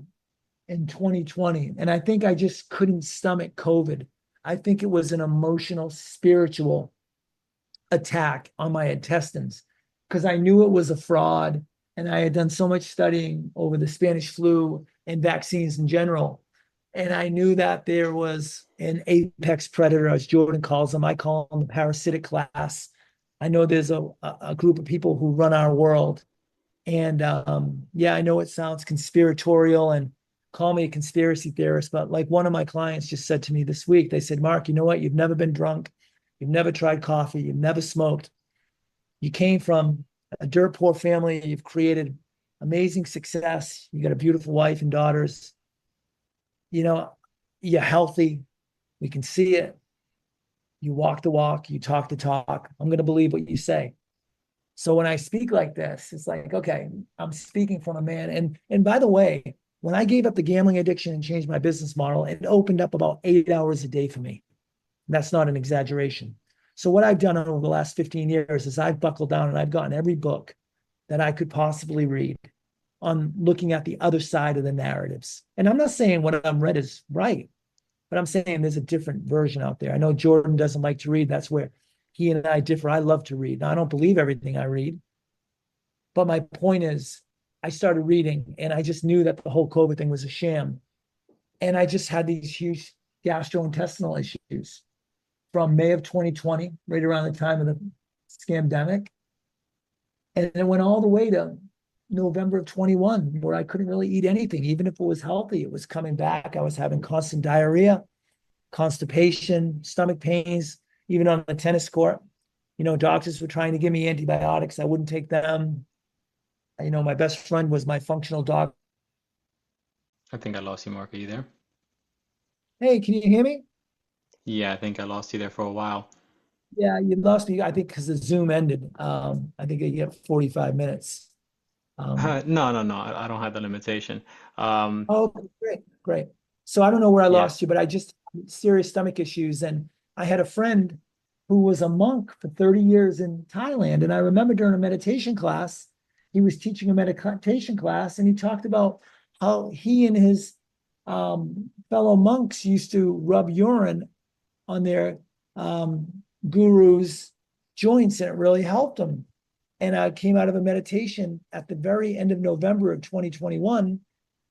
in 2020, and I think I just couldn't stomach COVID. I think it was an emotional, spiritual attack on my intestines, because I knew it was a fraud, and I had done so much studying over the Spanish flu and vaccines in general. And I knew that there was an apex predator, as Jordan calls them. I call them the parasitic class. I know there's a group of people who run our world. And yeah, I know it sounds conspiratorial, and call me a conspiracy theorist, but like one of my clients just said to me this week, they said, Mark, you know what? You've never been drunk. You've never tried coffee. You've never smoked. You came from a dirt poor family. You've created amazing success. You got a beautiful wife and daughters. You know, you're healthy. We can see it. You walk the walk. You talk the talk. I'm going to believe what you say. So when I speak like this, it's like, okay, I'm speaking from a man. And by the way, when I gave up the gambling addiction and changed my business model, it opened up about 8 hours a day for me. That's not an exaggeration. So what I've done over the last 15 years is I've buckled down and I've gotten every book that I could possibly read on looking at the other side of the narratives. And I'm not saying what I'm read is right, but I'm saying there's a different version out there. I know Jordan doesn't like to read. That's where he and I differ. I love to read. Now, I don't believe everything I read, but my point is, I started reading and I just knew that the whole COVID thing was a sham. And I just had these huge gastrointestinal issues from May of 2020, right around the time of the scamdemic. And it went all the way to November of 21, where I couldn't really eat anything. Even if it was healthy, it was coming back. I was having constant diarrhea, constipation, stomach pains, even on the tennis court. Doctors were trying to give me antibiotics. I wouldn't take them. My best friend was my functional doc. I think I lost you, Mark. Are you there? Hey, can you hear me? Yeah, I think I lost you there for a while. Yeah, you lost me, I think, because the Zoom ended. I think you get 45 minutes. No, no, no. I don't have the limitation. Um, Oh, great, great. So I don't know where I yeah. lost you, but I just had serious stomach issues. And I had a friend who was a monk for 30 years in Thailand. And I remember during a meditation class, he was teaching a meditation class, and he talked about how he and his fellow monks used to rub urine on their gurus' joints, and it really helped them. And I came out of a meditation at the very end of November of 2021,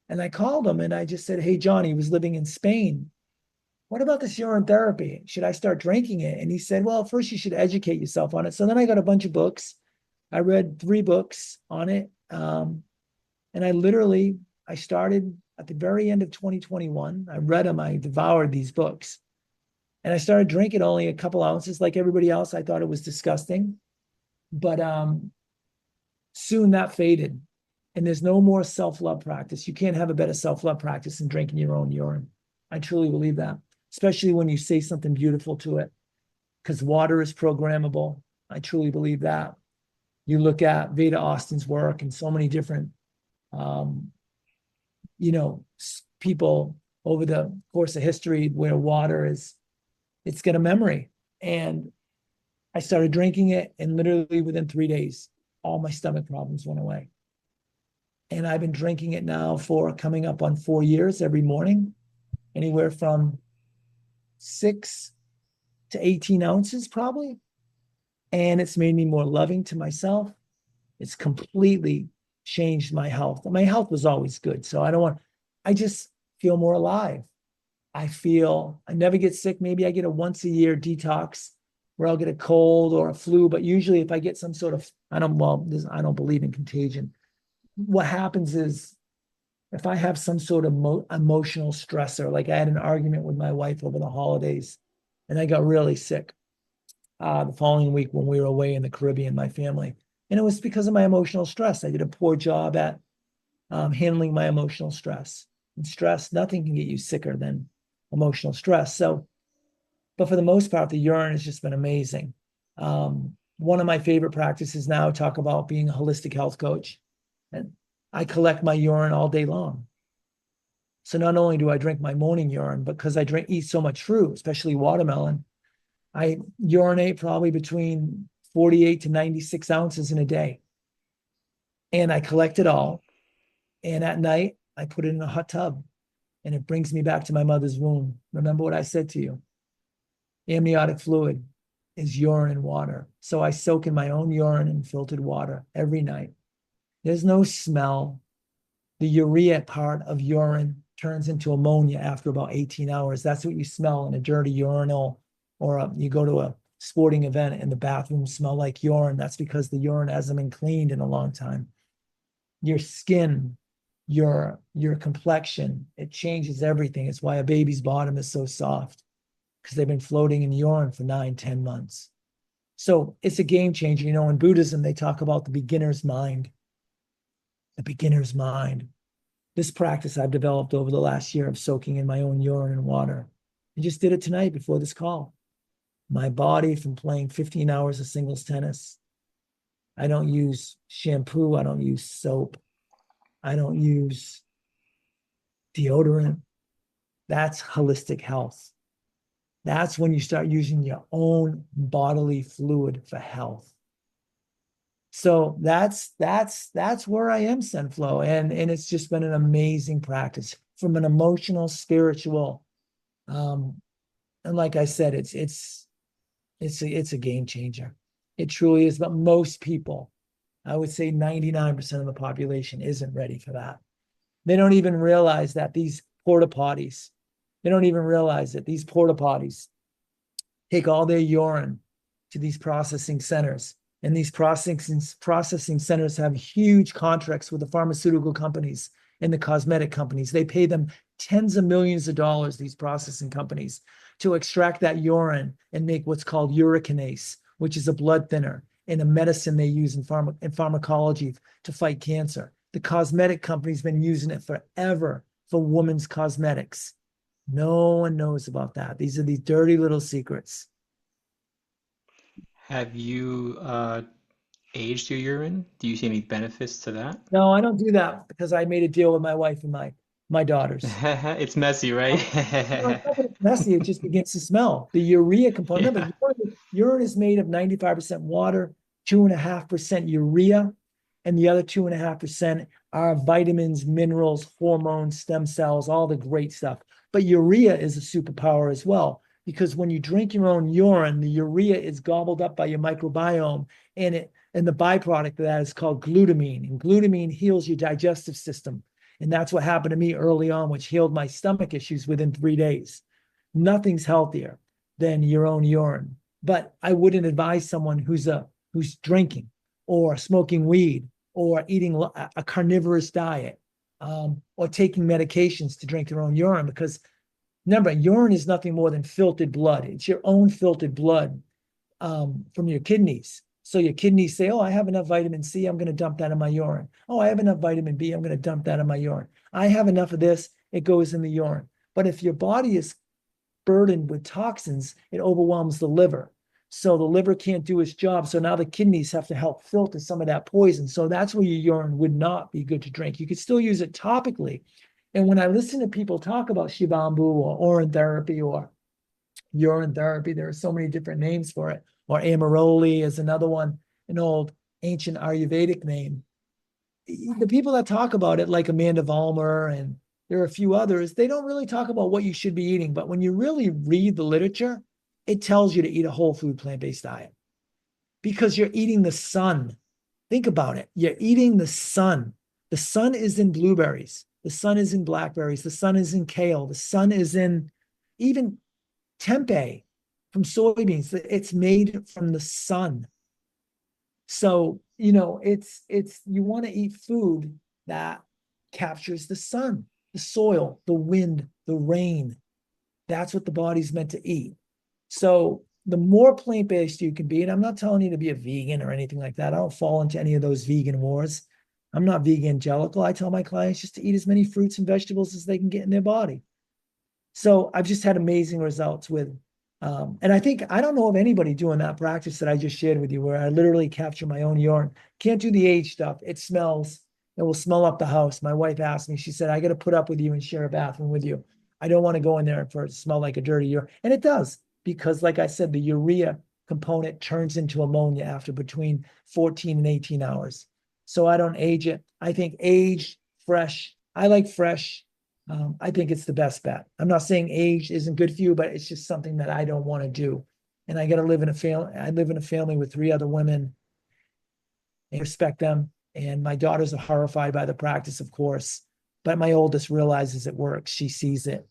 and I called him and I just said, hey, John, he was living in Spain. What about this urine therapy? Should I start drinking it? And he said, well, first you should educate yourself on it. So then I got a bunch of books. I read 3 books on it. And I literally I started at the very end of 2021. I read them, I devoured these books. And I started drinking only a couple ounces like everybody else. I thought it was disgusting. But soon that faded. And there's no more self-love practice. You can't have a better self-love practice than drinking your own urine. I truly believe that, especially when you say something beautiful to it, because water is programmable. I truly believe that. You look at Veda Austin's work and so many different, um, people over the course of history where water it's got a memory. And I started drinking it, and literally within 3 days, all my stomach problems went away. And I've been drinking it now for coming up on 4 years every morning, anywhere from 6 to 18 ounces probably. And it's made me more loving to myself. It's completely changed my health. My health was always good. So I just feel more alive. I never get sick. Maybe I get a once a year detox where I'll get a cold or a flu. But usually if I get some sort of, I don't believe in contagion. What happens is if I have some sort of emotional stressor, like I had an argument with my wife over the holidays and I got really sick the following week when we were away in the Caribbean, my family. And it was because of my emotional stress. I did a poor job at handling my emotional stress. And stress, nothing can get you sicker than emotional stress. So, but for the most part, the urine has just been amazing. One of my favorite practices now, talk about being a holistic health coach. And I collect my urine all day long. So not only do I drink my morning urine, but because I eat so much fruit, especially watermelon, I urinate probably between 48 to 96 ounces in a day. And I collect it all. And at night, I put it in a hot tub and it brings me back to my mother's womb. Remember what I said to you? Amniotic fluid is urine and water. So I soak in my own urine and filtered water every night. There's no smell. The urea part of urine turns into ammonia after about 18 hours. That's what you smell in a dirty urinal, or you go to a sporting event and the bathrooms smell like urine. That's because the urine hasn't been cleaned in a long time. Your skin, your complexion, it changes everything. It's why a baby's bottom is so soft, because they've been floating in urine for 9-10 months. So it's a game changer. In Buddhism, they talk about the beginner's mind. The beginner's mind. This practice I've developed over the last year of soaking in my own urine and water. I just did it tonight before this call. My body, from playing 15 hours of singles tennis. I don't use shampoo. I don't use soap. I don't use deodorant. That's holistic health. That's when you start using your own bodily fluid for health. So that's where I am, Sunflow, and it's just been an amazing practice from an emotional, spiritual, and like I said, it's a game changer. It truly is. But most people, I would say 99% of the population, isn't ready for that. They don't even realize that these porta potties. They don't even realize that these porta potties take all their urine to these processing centers. And these processing centers have huge contracts with the pharmaceutical companies and the cosmetic companies. They pay them tens of millions of dollars, these processing companies, to extract that urine and make what's called uricanase, which is a blood thinner and a medicine they use in pharmacology to fight cancer. The cosmetic company's been using it forever for women's cosmetics. No one knows about that. These are these dirty little secrets. Have you aged your urine? Do you see any benefits to that? No, I don't do that because I made a deal with my wife and my daughters. It's messy, right? It's not that it's messy. It just begins to smell. The urea component. Yeah. Remember, urine is made of 95% water, 2.5% urea, and the other 2.5% are vitamins, minerals, hormones, stem cells, all the great stuff. But urea is a superpower as well, because when you drink your own urine, the urea is gobbled up by your microbiome, and the byproduct of that is called glutamine. And glutamine heals your digestive system. And that's what happened to me early on, which healed my stomach issues within 3 days. Nothing's healthier than your own urine. But I wouldn't advise someone who's drinking or smoking weed or eating a carnivorous diet or taking medications to drink their own urine. Because remember, urine is nothing more than filtered blood. It's your own filtered blood from your kidneys. So your kidneys say, oh, I have enough vitamin C, I'm going to dump that in my urine. Oh, I have enough vitamin B, I'm going to dump that in my urine. I have enough of this, it goes in the urine. But if your body is burdened with toxins, it overwhelms the liver. So the liver can't do its job. So now the kidneys have to help filter some of that poison. So that's where your urine would not be good to drink. You could still use it topically. And when I listen to people talk about shibambu or urine therapy or urine therapy, there are so many different names for it. Or Amaroli is another one, an old ancient Ayurvedic name. The people that talk about it, like Amanda Vollmer, and there are a few others, they don't really talk about what you should be eating. But when you really read the literature, it tells you to eat a whole food plant-based diet because you're eating the sun. Think about it. You're eating the sun. The sun is in blueberries. The sun is in blackberries. The sun is in kale. The sun is in even tempeh from soybeans. It's made from the sun. So, it's you want to eat food that captures the sun, the soil, the wind, the rain. That's what the body's meant to eat. So the more plant-based you can be, and I'm not telling you to be a vegan or anything like that. I don't fall into any of those vegan wars. I'm not vegan-gelical. I tell my clients just to eat as many fruits and vegetables as they can get in their body. So I've just had amazing results with, and I don't know of anybody doing that practice that I just shared with you, where I literally capture my own urine. Can't do the age stuff. It smells. It will smell up the house. My wife asked me, she said, I got to put up with you and share a bathroom with you. I don't want to go in there for it to smell like a dirty urine. And it does, because like I said, the urea component turns into ammonia after between 14 and 18 hours. So I don't age it. I think aged, fresh. I like fresh. I think it's the best bet. I'm not saying age isn't good for you, but it's just something that I don't want to do. And I got to live in a family. I live in a family with 3 other women. I respect them. And my daughters are horrified by the practice, of course. But my oldest realizes it works. She sees it.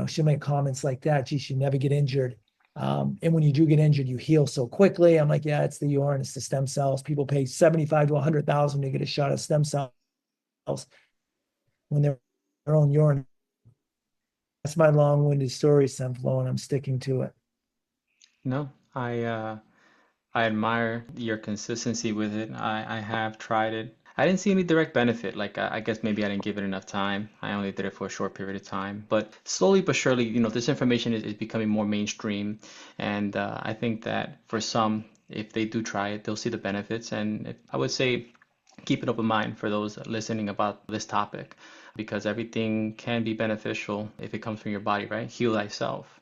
She'll make comments like that. Gee, you never get injured. And when you do get injured, you heal so quickly. I'm like, yeah, it's the urine, it's the stem cells. People pay 75 to 100,000 to get a shot of stem cells when they're their own urine. That's my long-winded story, Senflo, and I'm sticking to it. No, I admire your consistency with it. I have tried it. I didn't see any direct benefit. Like I guess maybe I didn't give it enough time. I only did it for a short period of time. But slowly but surely, this information is becoming more mainstream. And I think that for some, if they do try it, they'll see the benefits. And I would say keep an open mind for those listening about this topic, because everything can be beneficial if it comes from your body, right? Heal thyself.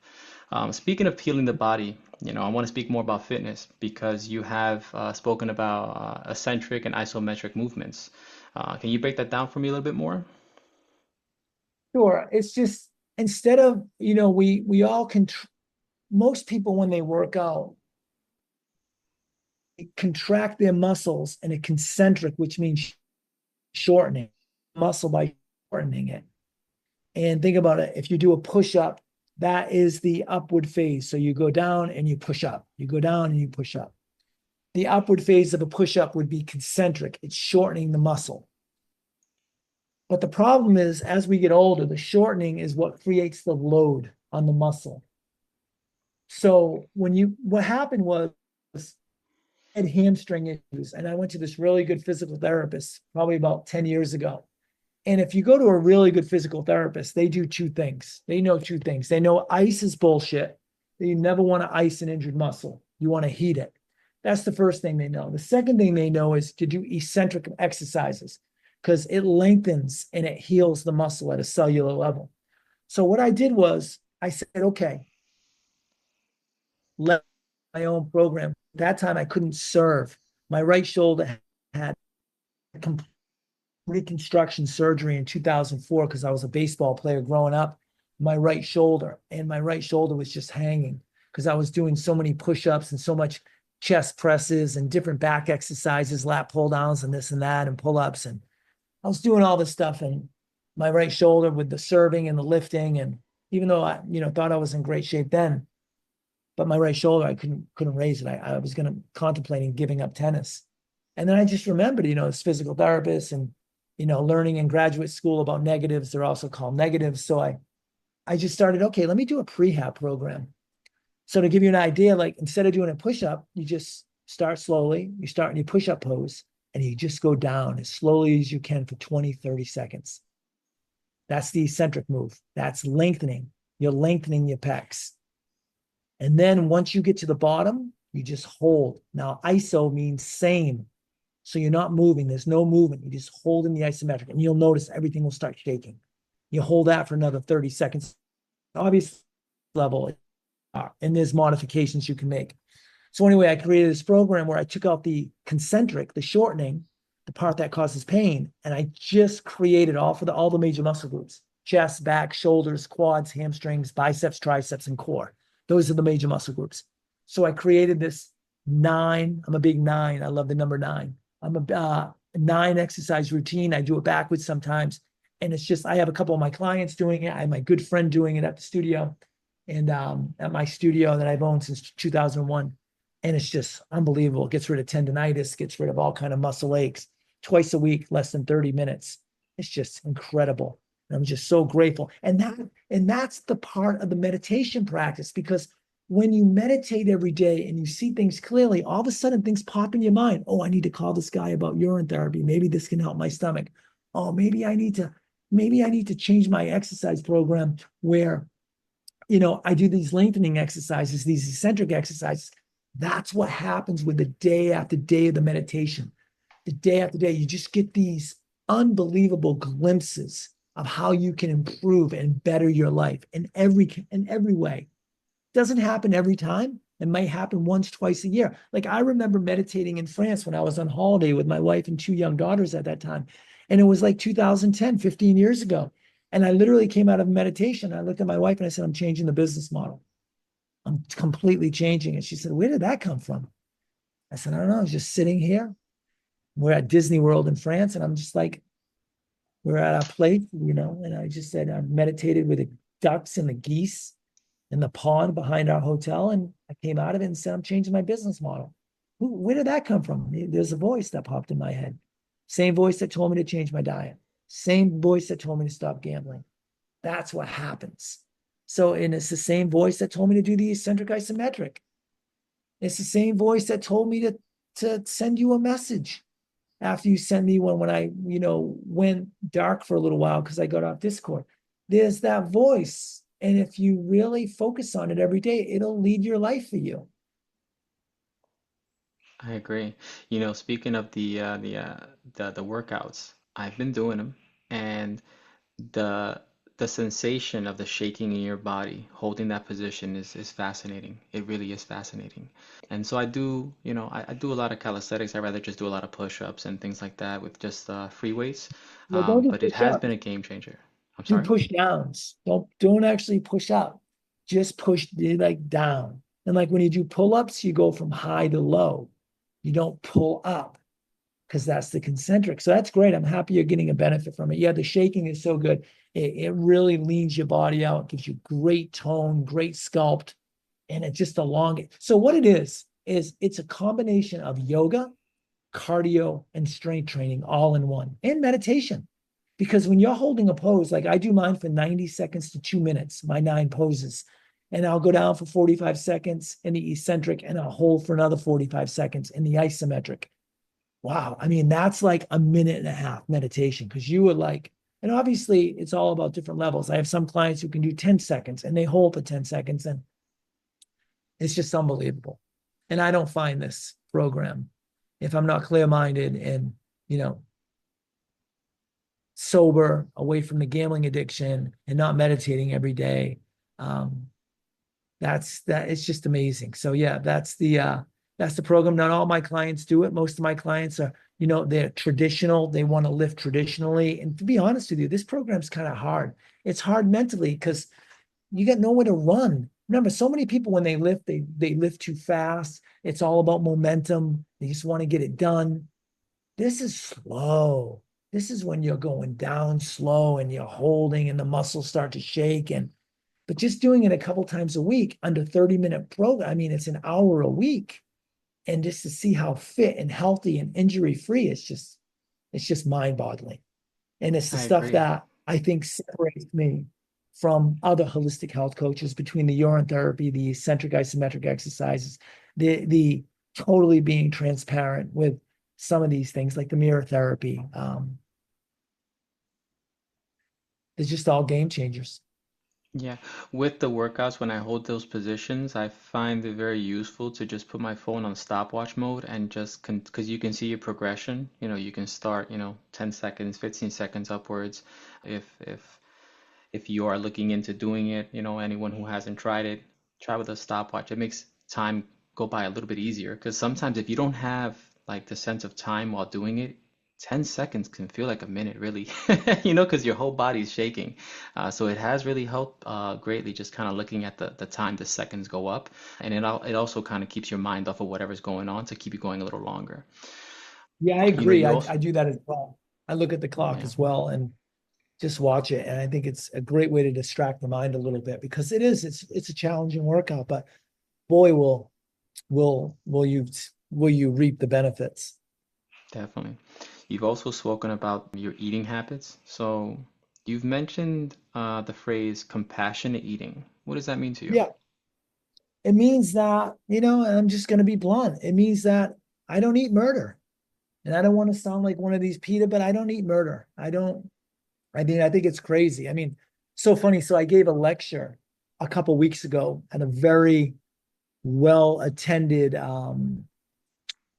Speaking of healing the body, I want to speak more about fitness because you have spoken about eccentric and isometric movements. Can you break that down for me a little bit more? Sure. It's just instead of, we all can, most people when they work out, they contract their muscles in a concentric, which means shortening muscle by shortening it. And think about it. If you do a push up, that is the upward phase. So you go down and you push up. You go down and you push up. The upward phase of a push up would be concentric. It's shortening the muscle. But the problem is, as we get older, the shortening is what creates the load on the muscle. So what happened was I had hamstring issues, and I went to this really good physical therapist probably about 10 years ago. And if you go to a really good physical therapist, they do 2 things. They know 2 things. They know ice is bullshit. You never want to ice an injured muscle. You want to heat it. That's the first thing they know. The second thing they know is to do eccentric exercises because it lengthens and it heals the muscle at a cellular level. So what I did was I said, okay, let my own program. At that time, I couldn't serve. My right shoulder had complete reconstruction surgery in 2004 because I was a baseball player growing up. My right shoulder was just hanging because I was doing so many push-ups and so much chest presses and different back exercises, lat pull downs and this and that and pull-ups. And I was doing all this stuff and my right shoulder with the serving and the lifting. And even though I, thought I was in great shape then, but my right shoulder, I couldn't raise it. I was contemplating giving up tennis. And then I just remembered, this physical therapist and, learning in graduate school about negatives. They're also called negatives. So I just started, okay, let me do a prehab program. So to give you an idea, like instead of doing a push-up, you just start slowly. You start in your push-up pose and you just go down as slowly as you can for 20, 30 seconds. That's the eccentric move. That's lengthening. You're lengthening your pecs. And then once you get to the bottom, you just hold. Now, ISO means same. So you're not moving. There's no movement. You just hold in the isometric and you'll notice everything will start shaking. You hold that for another 30 seconds. Obvious level, and there's modifications you can make. So anyway, I created this program where I took out the concentric, the shortening, the part that causes pain, and I just created all for all the major muscle groups: chest, back, shoulders, quads, hamstrings, biceps, triceps, and core. Those are the major muscle groups. So I created this 9. I'm a big 9. I love the number 9. I'm a 9 exercise routine. I do it backwards sometimes. And it's just, I have a couple of my clients doing it. I have my good friend doing it at the studio, and at my studio that I've owned since 2001. And it's just unbelievable. It gets rid of tendonitis, gets rid of all kind of muscle aches. Twice a week, less than 30 minutes. It's just incredible. And I'm just so grateful. And that's the part of the meditation practice, because when you meditate every day and you see things clearly, all of a sudden things pop in your mind. Oh, I need to call this guy about urine therapy. Maybe this can help my stomach. Oh, maybe I need to change my exercise program where, I do these lengthening exercises, these eccentric exercises. That's what happens with the day after day of the meditation. The day after day, you just get these unbelievable glimpses of how you can improve and better your life in every way. Doesn't happen every time. It might happen once, twice a year. Like I remember meditating in France when I was on holiday with my wife and 2 young daughters at that time. And it was like 2010, 15 years ago. And I literally came out of meditation. I looked at my wife and I said, I'm changing the business model. I'm completely changing it. She said, where did that come from? I said, I don't know. I was just sitting here. We're at Disney World in France. And I'm just like, we're at our place, and I just said, I meditated with the ducks and the geese in the pond behind our hotel. And I came out of it and said, I'm changing my business model. Where did that come from? There's a voice that popped in my head. Same voice that told me to change my diet. Same voice that told me to stop gambling. That's what happens. So, and it's the same voice that told me to do the eccentric isometric. It's the same voice that told me to send you a message after you sent me one when I, went dark for a little while because I got off Discord. There's that voice. And if you really focus on it every day, it'll lead your life for you. I agree. Speaking of the workouts, I've been doing them, and the the sensation of the shaking in your body, holding that position is fascinating. It really is fascinating. And so I do, I do a lot of calisthenics. I rather just do a lot of push-ups and things like that with just free weights. Well, don't do But it has been push-ups. a game changer. I'm Do sorry? push downs. Don't actually push up. Just push like down. And like when you do pull-ups, you go from high to low. You don't pull up because that's the concentric. So that's great. I'm happy you're getting a benefit from it. Yeah, the shaking is so good. It really leans your body out, gives you great tone, great sculpt, and it just elongates. So what it is it's a combination of yoga, cardio, and strength training all in one, and meditation. Because when you're holding a pose, like I do mine for 90 seconds to 2 minutes, my 9 poses, and I'll go down for 45 seconds in the eccentric and I'll hold for another 45 seconds in the isometric. Wow. I mean, that's like a minute and a half meditation because you were like, and obviously it's all about different levels. I have some clients who can do 10 seconds and they hold for 10 seconds and it's just unbelievable. And I don't find this program if I'm not clear-minded and, you know, sober, away from the gambling addiction and not meditating every day. Um, that it's just amazing. So yeah, that's the program. Not all my clients do it. Most of my clients are, they're traditional. They want to lift traditionally. And to be honest with you, this program's kind of hard. It's hard mentally because you got nowhere to run. Remember, so many people when they lift, they lift too fast. It's all about momentum. They just want to get it done. This is slow. This is when you're going down slow and you're holding and the muscles start to shake. But just doing it a couple times a week under 30-minute program, I mean, it's an hour a week. And just to see how fit and healthy and injury free, it's just mind boggling. And it's the I stuff agree. that I think separates me from other holistic health coaches between the urine therapy, the eccentric isometric exercises, the totally being transparent with some of these things like the mirror therapy. They're just all game changers. Yeah, with the workouts, when I hold those positions, I find it very useful to just put my phone on stopwatch mode and just because you can see your progression. You know, you can start, 10 seconds, 15 seconds upwards. If you are looking into doing it, anyone who hasn't tried it, try with a stopwatch. It makes time go by a little bit easier because sometimes if you don't have like the sense of time while doing it, 10 seconds can feel like a minute, really, because your whole body's shaking. So it has really helped greatly just kind of looking at the time the seconds go up. And it also kind of keeps your mind off of whatever's going on to keep you going a little longer. Yeah, I You know, agree. you I also, do that as well. I look at the clock yeah, as well and just watch it. And I think it's a great way to distract the mind a little bit because it's a challenging workout, but boy, will you reap the benefits. definitely. You've also spoken about your eating habits. So you've mentioned the phrase compassionate eating. What does that mean to you? Yeah, it means that, and I'm just going to be blunt. It means that I don't eat murder. And I don't want to sound like one of these PETA, but I don't eat murder. I think it's crazy. I mean, so funny. So I gave a lecture a couple weeks ago at a very well attended, a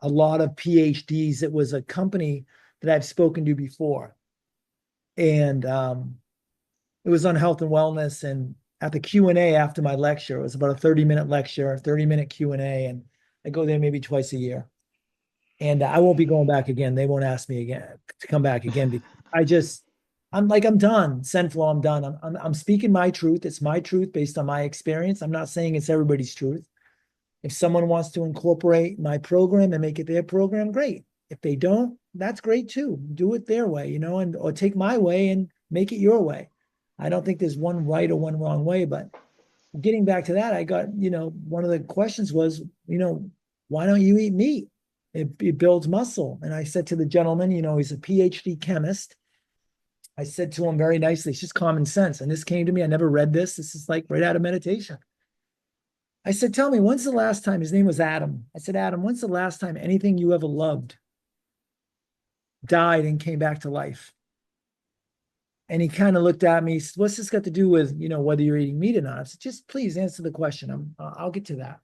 lot of PhDs. It was a company that I've spoken to before. And it was on health and wellness. And at the Q&A after my lecture, it was about a 30-minute lecture, 30-minute Q&A. And I go there maybe twice a year. And I won't be going back again. They won't ask me again to come back again because I just, I'm done. Senflow, I'm done. I'm speaking my truth. It's my truth based on my experience. I'm not saying it's everybody's truth. If someone wants to incorporate my program and make it their program, great. If they don't, that's great too. Do it their way, and or take my way and make it your way. I don't think there's one right or one wrong way, but getting back to that, I got, one of the questions was, why don't you eat meat? It builds muscle. And I said to the gentleman, he's a PhD chemist. I said to him very nicely, it's just common sense. And this came to me. I never read this. This is like right out of meditation. I said, tell me, when's the last time, his name was Adam. I said, Adam, when's the last time anything you ever loved died and came back to life? And he kind of looked at me, said, what's this got to do with, whether you're eating meat or not? I said, just please answer the question. I'll get to that.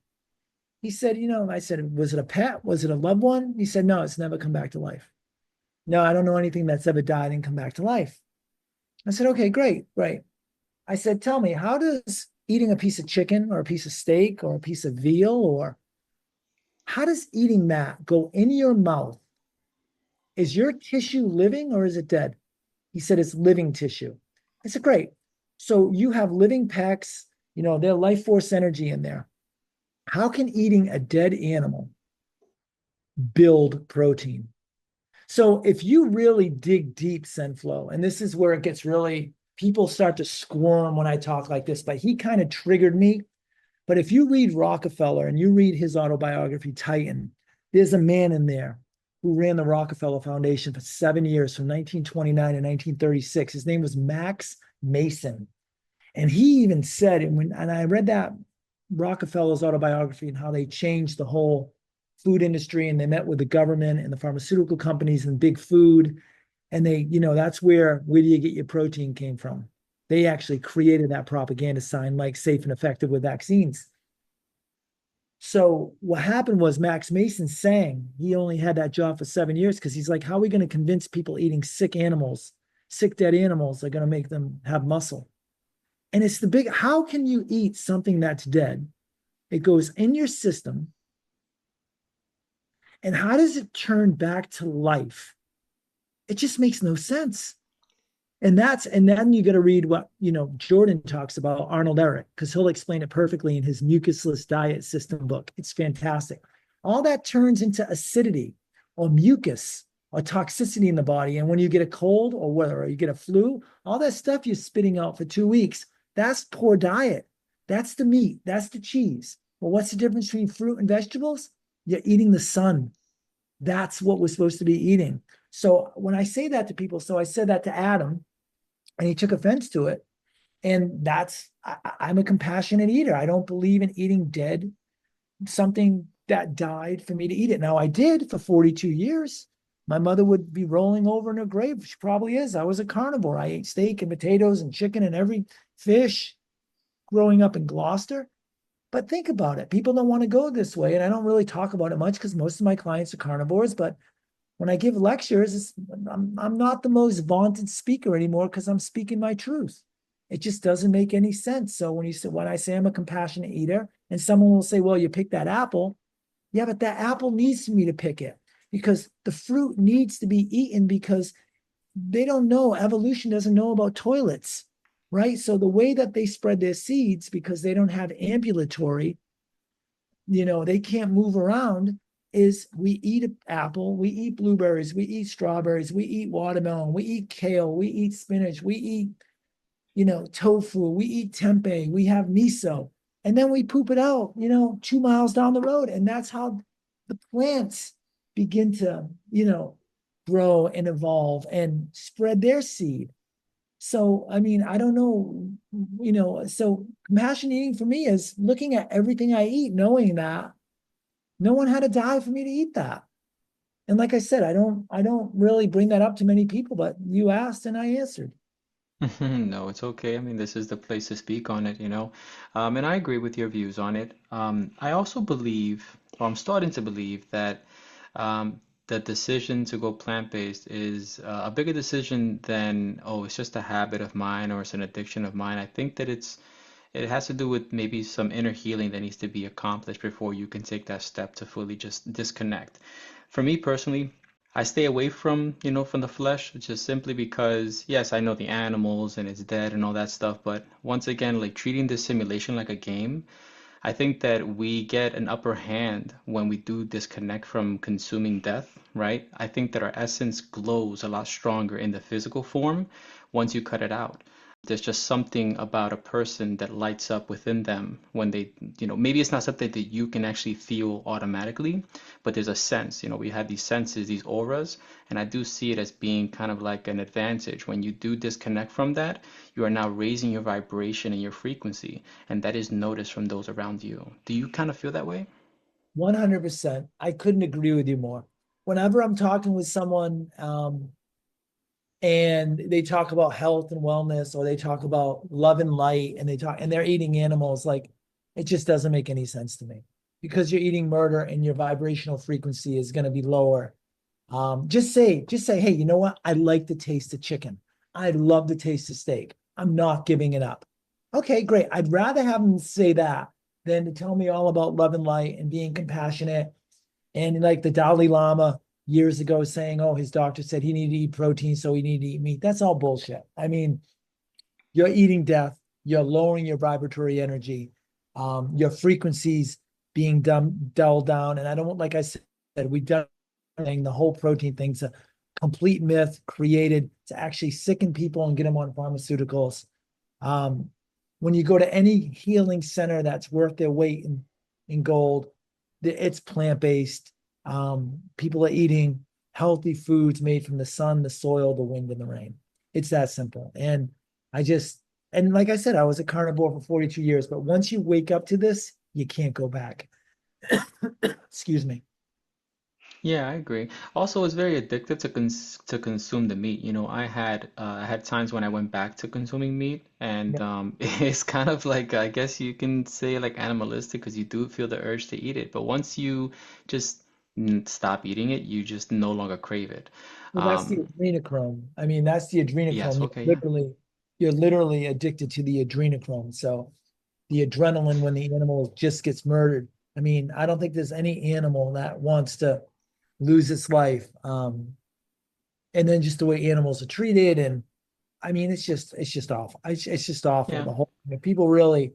He said, I said, was it a pet? Was it a loved one? He said, no, it's never come back to life. No, I don't know anything that's ever died and come back to life. I said, okay, great, great. I said, tell me, how does eating a piece of chicken or a piece of steak or a piece of veal or how does eating that go in your mouth? Is your tissue living or is it dead? He said, it's living tissue. I said, great. So you have living pecs, their life force energy in there. How can eating a dead animal build protein? So if you really dig deep, Senflow, and this is where it gets really, people start to squirm when I talk like this, but he kind of triggered me. But if you read Rockefeller and you read his autobiography, Titan, there's a man in there who ran the Rockefeller Foundation for 7 years from 1929 to 1936. His name was Max Mason. And he even said, and I read that Rockefeller's autobiography and how they changed the whole food industry and they met with the government and the pharmaceutical companies and big food. And they, that's where do you get your protein came from? They actually created that propaganda sign like safe and effective with vaccines. So what happened was Max Mason saying he only had that job for 7 years because he's like, how are we going to convince people eating sick animals, sick dead animals are going to make them have muscle? And it's the big, how can you eat something that's dead? It goes in your system. And how does it turn back to life? It just makes no sense. And then you got to read what, Jordan talks about, Arnold Eric, because he'll explain it perfectly in his mucusless diet system book. It's fantastic. All that turns into acidity or mucus or toxicity in the body. And when you get a cold or you get a flu, all that stuff you're spitting out for 2 weeks, that's poor diet. That's the meat. That's the cheese. Well, what's the difference between fruit and vegetables? You're eating the sun. That's what we're supposed to be eating. So when I say that to people, so I said that to Adam, and he took offense to it. And I'm a compassionate eater. I don't believe in eating dead, something that died for me to eat it. Now, I did for 42 years. My mother would be rolling over in her grave. She probably is. I was a carnivore. I ate steak and potatoes and chicken and every fish growing up in Gloucester. But think about it. People don't want to go this way. And I don't really talk about it much because most of my clients are carnivores. But when I give lectures, I'm not the most vaunted speaker anymore because I'm speaking my truth. It just doesn't make any sense. So when I say I'm a compassionate eater, and someone will say, "Well, you picked that apple," yeah, but that apple needs me to pick it because the fruit needs to be eaten because they don't know. Evolution doesn't know about toilets, right? So the way that they spread their seeds because they don't have ambulatory, they can't move around, is we eat an apple, we eat blueberries, we eat strawberries, we eat watermelon, we eat kale, we eat spinach, we eat, tofu, we eat tempeh, we have miso, and then we poop it out, 2 miles down the road. And that's how the plants begin to, grow and evolve and spread their seed. So, I mean, I don't know, so compassion eating for me is looking at everything I eat, knowing that no one had to die for me to eat that. And like I said, I don't really bring that up to many people, but you asked and I answered. No, it's okay. I mean, this is the place to speak on it, you know. And I agree with your views on it. I also believe, or I'm starting to believe, that the decision to go plant-based is a bigger decision than, oh, it's just a habit of mine or it's an addiction of mine. I think that it has to do with maybe some inner healing that needs to be accomplished before you can take that step to fully just disconnect. For me personally, I stay away from, from the flesh just simply because, yes, I know the animals and it's dead and all that stuff, but once again, like treating this simulation like a game, I think that we get an upper hand when we do disconnect from consuming death, right? I think that our essence glows a lot stronger in the physical form once you cut it out. There's just something about a person that lights up within them when they, maybe it's not something that you can actually feel automatically, but there's a sense, we have these senses, these auras, and I do see it as being kind of like an advantage. When you do disconnect from that, you are now raising your vibration and your frequency, and that is noticed from those around you. Do you kind of feel that way? 100%. I couldn't agree with you more. Whenever I'm talking with someone, and they talk about health and wellness, or they talk about love and light, and they're eating animals, like it just doesn't make any sense to me because you're eating murder and your vibrational frequency is going to be lower. Just say, hey, you know what? I like the taste of chicken. I love the taste of steak. I'm not giving it up. Okay, great. I'd rather have them say that than to tell me all about love and light and being compassionate. And like the Dalai Lama years ago saying, oh, his doctor said he needed to eat protein, so he needed to eat meat. That's all bullshit. I mean, you're eating death, you're lowering your vibratory energy, your frequencies being dulled down. And I don't, like I said, we done the whole protein thing's a complete myth created to actually sicken people and get them on pharmaceuticals. Um, when you go to any healing center that's worth their weight in gold, it's plant-based. People are eating healthy foods made from the sun, the soil, the wind, and the rain. It's that simple. And I just, and like I said, I was a carnivore for 42 years, but once you wake up to this, you can't go back. Excuse me. Yeah, I agree. Also, it's very addictive to consume the meat. I had times when I went back to consuming meat, and Yeah. it's kind of like I guess you can say like animalistic because you do feel the urge to eat it, but once you just stop eating it, you just no longer crave it. Well, that's the Um, adrenochrome. I mean, that's the yes, adrenochrome. okay, yeah. You're literally addicted to the adrenochrome. So the adrenaline when the animal just gets murdered. I mean, I don't think there's any animal that wants to lose its life. And then just the way animals are treated, and I mean, it's just awful. It's just awful. Yeah. The whole, if people really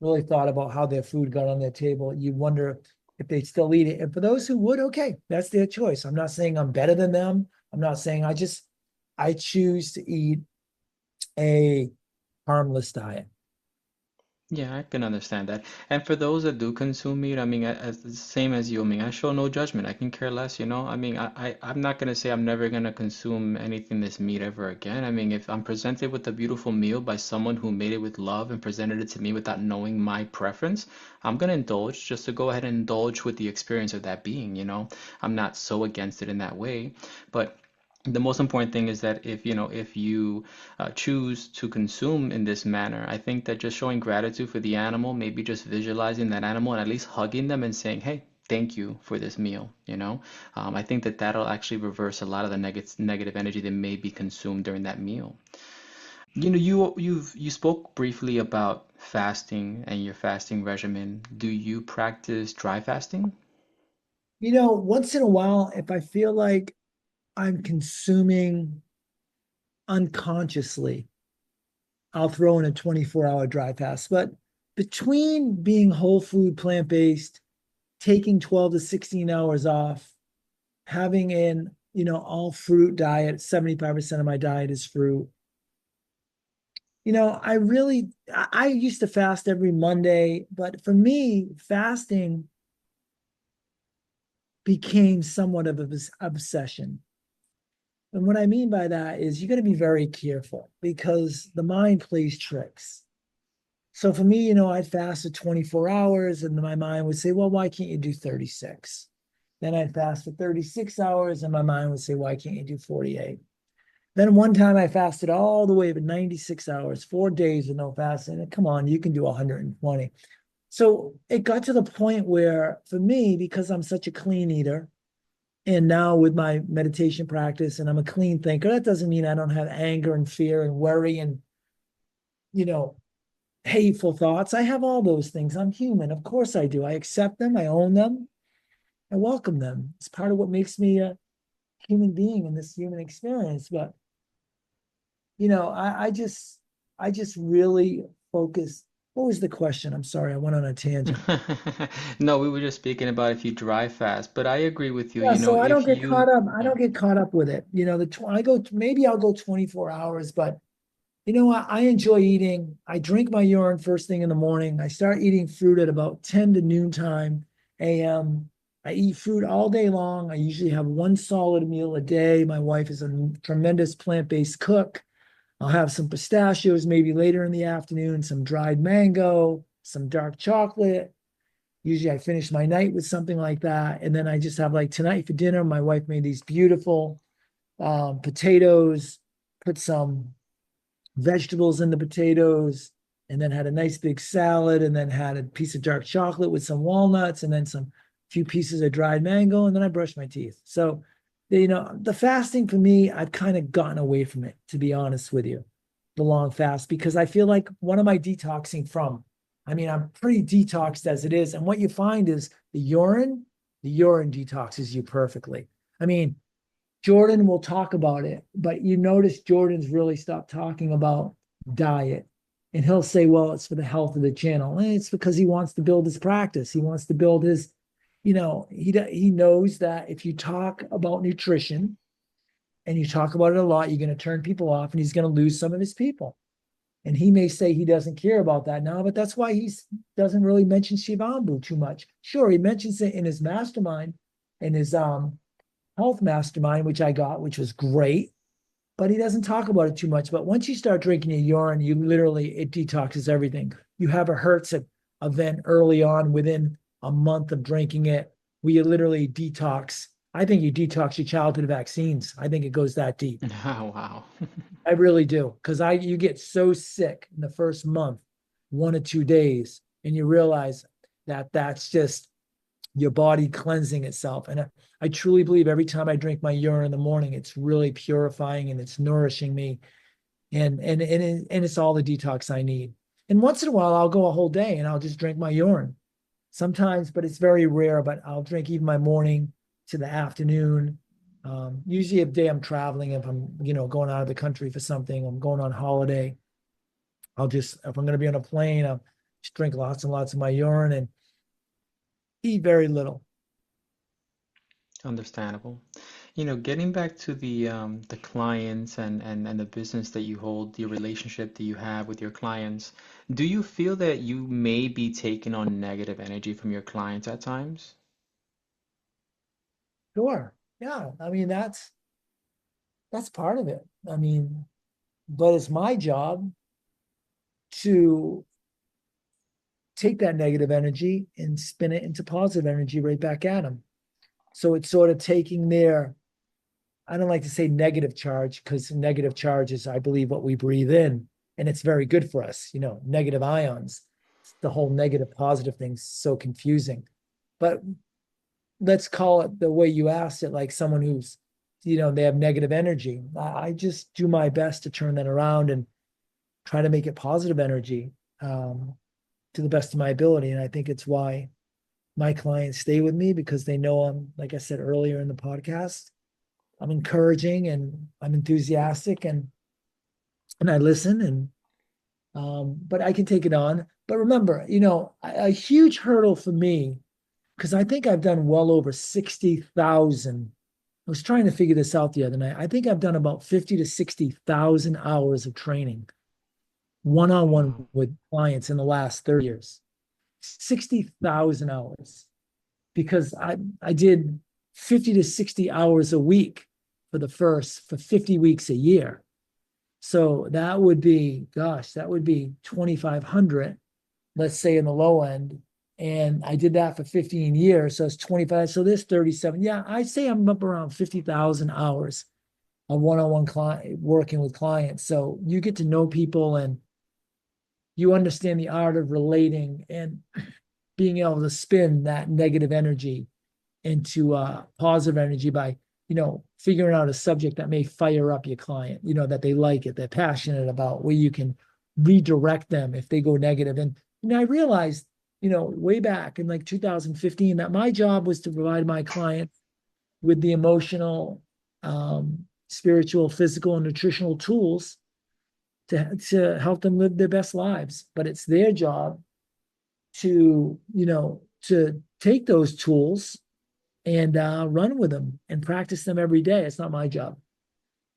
thought about how their food got on their table, you wonder if they'd still eat it. And for those who would, okay, that's their choice. I'm not saying I'm better than them. I'm not saying I choose to eat a harmless diet. Yeah, I can understand that. And for those that do consume meat, I mean, as the same as you, I mean, I show no judgment. I can care less, you know? I mean, I'm not gonna say I'm never gonna consume anything that's meat ever again. I mean, if I'm presented with a beautiful meal by someone who made it with love and presented it to me without knowing my preference, I'm gonna indulge just to go ahead and indulge with the experience of that being, you know? I'm not so against it in that way. But the most important thing is that if you choose to consume in this manner, I think that just showing gratitude for the animal, maybe just visualizing that animal and at least hugging them and saying, hey, thank you for this meal, you know, I think that that'll actually reverse a lot of the negative energy that may be consumed during that meal. You know, you spoke briefly about fasting and your fasting regimen. Do you practice dry fasting? Once in a while, if I feel like I'm consuming unconsciously, I'll throw in a 24-hour dry fast. But between being whole food, plant-based, taking 12 to 16 hours off, having all fruit diet, 75% of my diet is fruit. I used to fast every Monday, but for me, fasting became somewhat of an obsession. And what I mean by that is you got to be very careful because the mind plays tricks. So for me, I'd fast at 24 hours and my mind would say, well, why can't you do 36? Then I'd fast for 36 hours and my mind would say, why can't you do 48? Then one time I fasted all the way to 96 hours, 4 days with no fasting. And come on, you can do 120. So it got to the point where for me, because I'm such a clean eater, and now with my meditation practice and I'm a clean thinker, that doesn't mean I don't have anger and fear and worry and, you know, hateful thoughts. I have all those things. I'm human. Of course I do. I accept them. I own them. I welcome them. It's part of what makes me a human being in this human experience. But, I just really focus. What was the question? I'm sorry. I went on a tangent. No, we were just speaking about if you dry fast, but I agree with you. Yeah, You know, so I don't if get caught you, up. I yeah. don't get caught up with it. I go maybe I'll go 24 hours, but you know what? I enjoy eating. I drink my urine first thing in the morning. I start eating fruit at about 10 to noontime a.m. I eat fruit all day long. I usually have one solid meal a day. My wife is a tremendous plant-based cook. I'll have some pistachios maybe later in the afternoon, some dried mango, some dark chocolate. Usually I finish my night with something like that. And then I just have like tonight for dinner, my wife made these beautiful potatoes, put some vegetables in the potatoes, and then had a nice big salad, and then had a piece of dark chocolate with some walnuts, and then some few pieces of dried mango, and then I brushed my teeth. So, the fasting for me, I've kind of gotten away from it, to be honest with you, the long fast, because I feel like what am I detoxing from? I mean, I'm pretty detoxed as it is. And what you find is the urine detoxes you perfectly. I mean, Jordan will talk about it, but you notice Jordan's really stopped talking about diet. And he'll say, well, it's for the health of the channel. And it's because he wants to build his practice. He wants to build his, he knows that if you talk about nutrition and you talk about it a lot, you're going to turn people off and he's going to lose some of his people. And he may say he doesn't care about that now, but that's why he doesn't really mention Shivambu too much. Sure, he mentions it in his mastermind, in his health mastermind, which I got, which was great, but he doesn't talk about it too much. But once you start drinking your urine, it detoxes everything. You have a Hertz event early on within a month of drinking it, where you literally detox. I think you detox your childhood vaccines. I think it goes that deep. Oh, wow. I really do. Because you get so sick in the first month, 1 or 2 days, and you realize that that's just your body cleansing itself. And I truly believe every time I drink my urine in the morning, it's really purifying and it's nourishing me. And it's all the detox I need. And once in a while, I'll go a whole day and I'll just drink my urine sometimes, but it's very rare. But I'll drink even my morning to the afternoon. Usually, if day I'm traveling, if I'm going out of the country for something, I'm going on holiday. If I'm going to be on a plane, I'll just drink lots and lots of my urine and eat very little. Understandable. Getting back to the clients and the business that you hold, the relationship that you have with your clients, do you feel that you may be taking on negative energy from your clients at times? Sure. Yeah. I mean, that's part of it. I mean, but it's my job to take that negative energy and spin it into positive energy right back at them. So it's sort of taking their, I don't like to say negative charge because negative charge is, I believe, what we breathe in. And it's very good for us, negative ions. The whole negative positive thing's so confusing. But let's call it the way you asked it, like someone who's, they have negative energy. I just do my best to turn that around and try to make it positive energy um, to the best of my ability. And I think it's why my clients stay with me because they know I'm, like I said earlier in the podcast, I'm encouraging and I'm enthusiastic and I listen and but I can take it on. But remember, a huge hurdle for me, because I think I've done well over 60,000. I was trying to figure this out the other night. I think I've done about 50 to 60,000 hours of training one-on-one Wow. with clients in the last 30 years. 60,000 hours because I did 50 to 60 hours a week for 50 weeks a year. So that would be, gosh, that would be 2,500, let's say in the low end. And I did that for 15 years. So it's 25. So there's 37. Yeah, I'd say I'm up around 50,000 hours of one-on-one client working with clients. So you get to know people and you understand the art of relating and being able to spin that negative energy into positive energy by figuring out a subject that may fire up your client, that they like it, they're passionate about, where you can redirect them if they go negative. And I realized way back in like 2015 that my job was to provide my clients with the emotional, spiritual, physical, and nutritional tools to help them live their best lives. But it's their job to take those tools and run with them and practice them every day. It's not my job.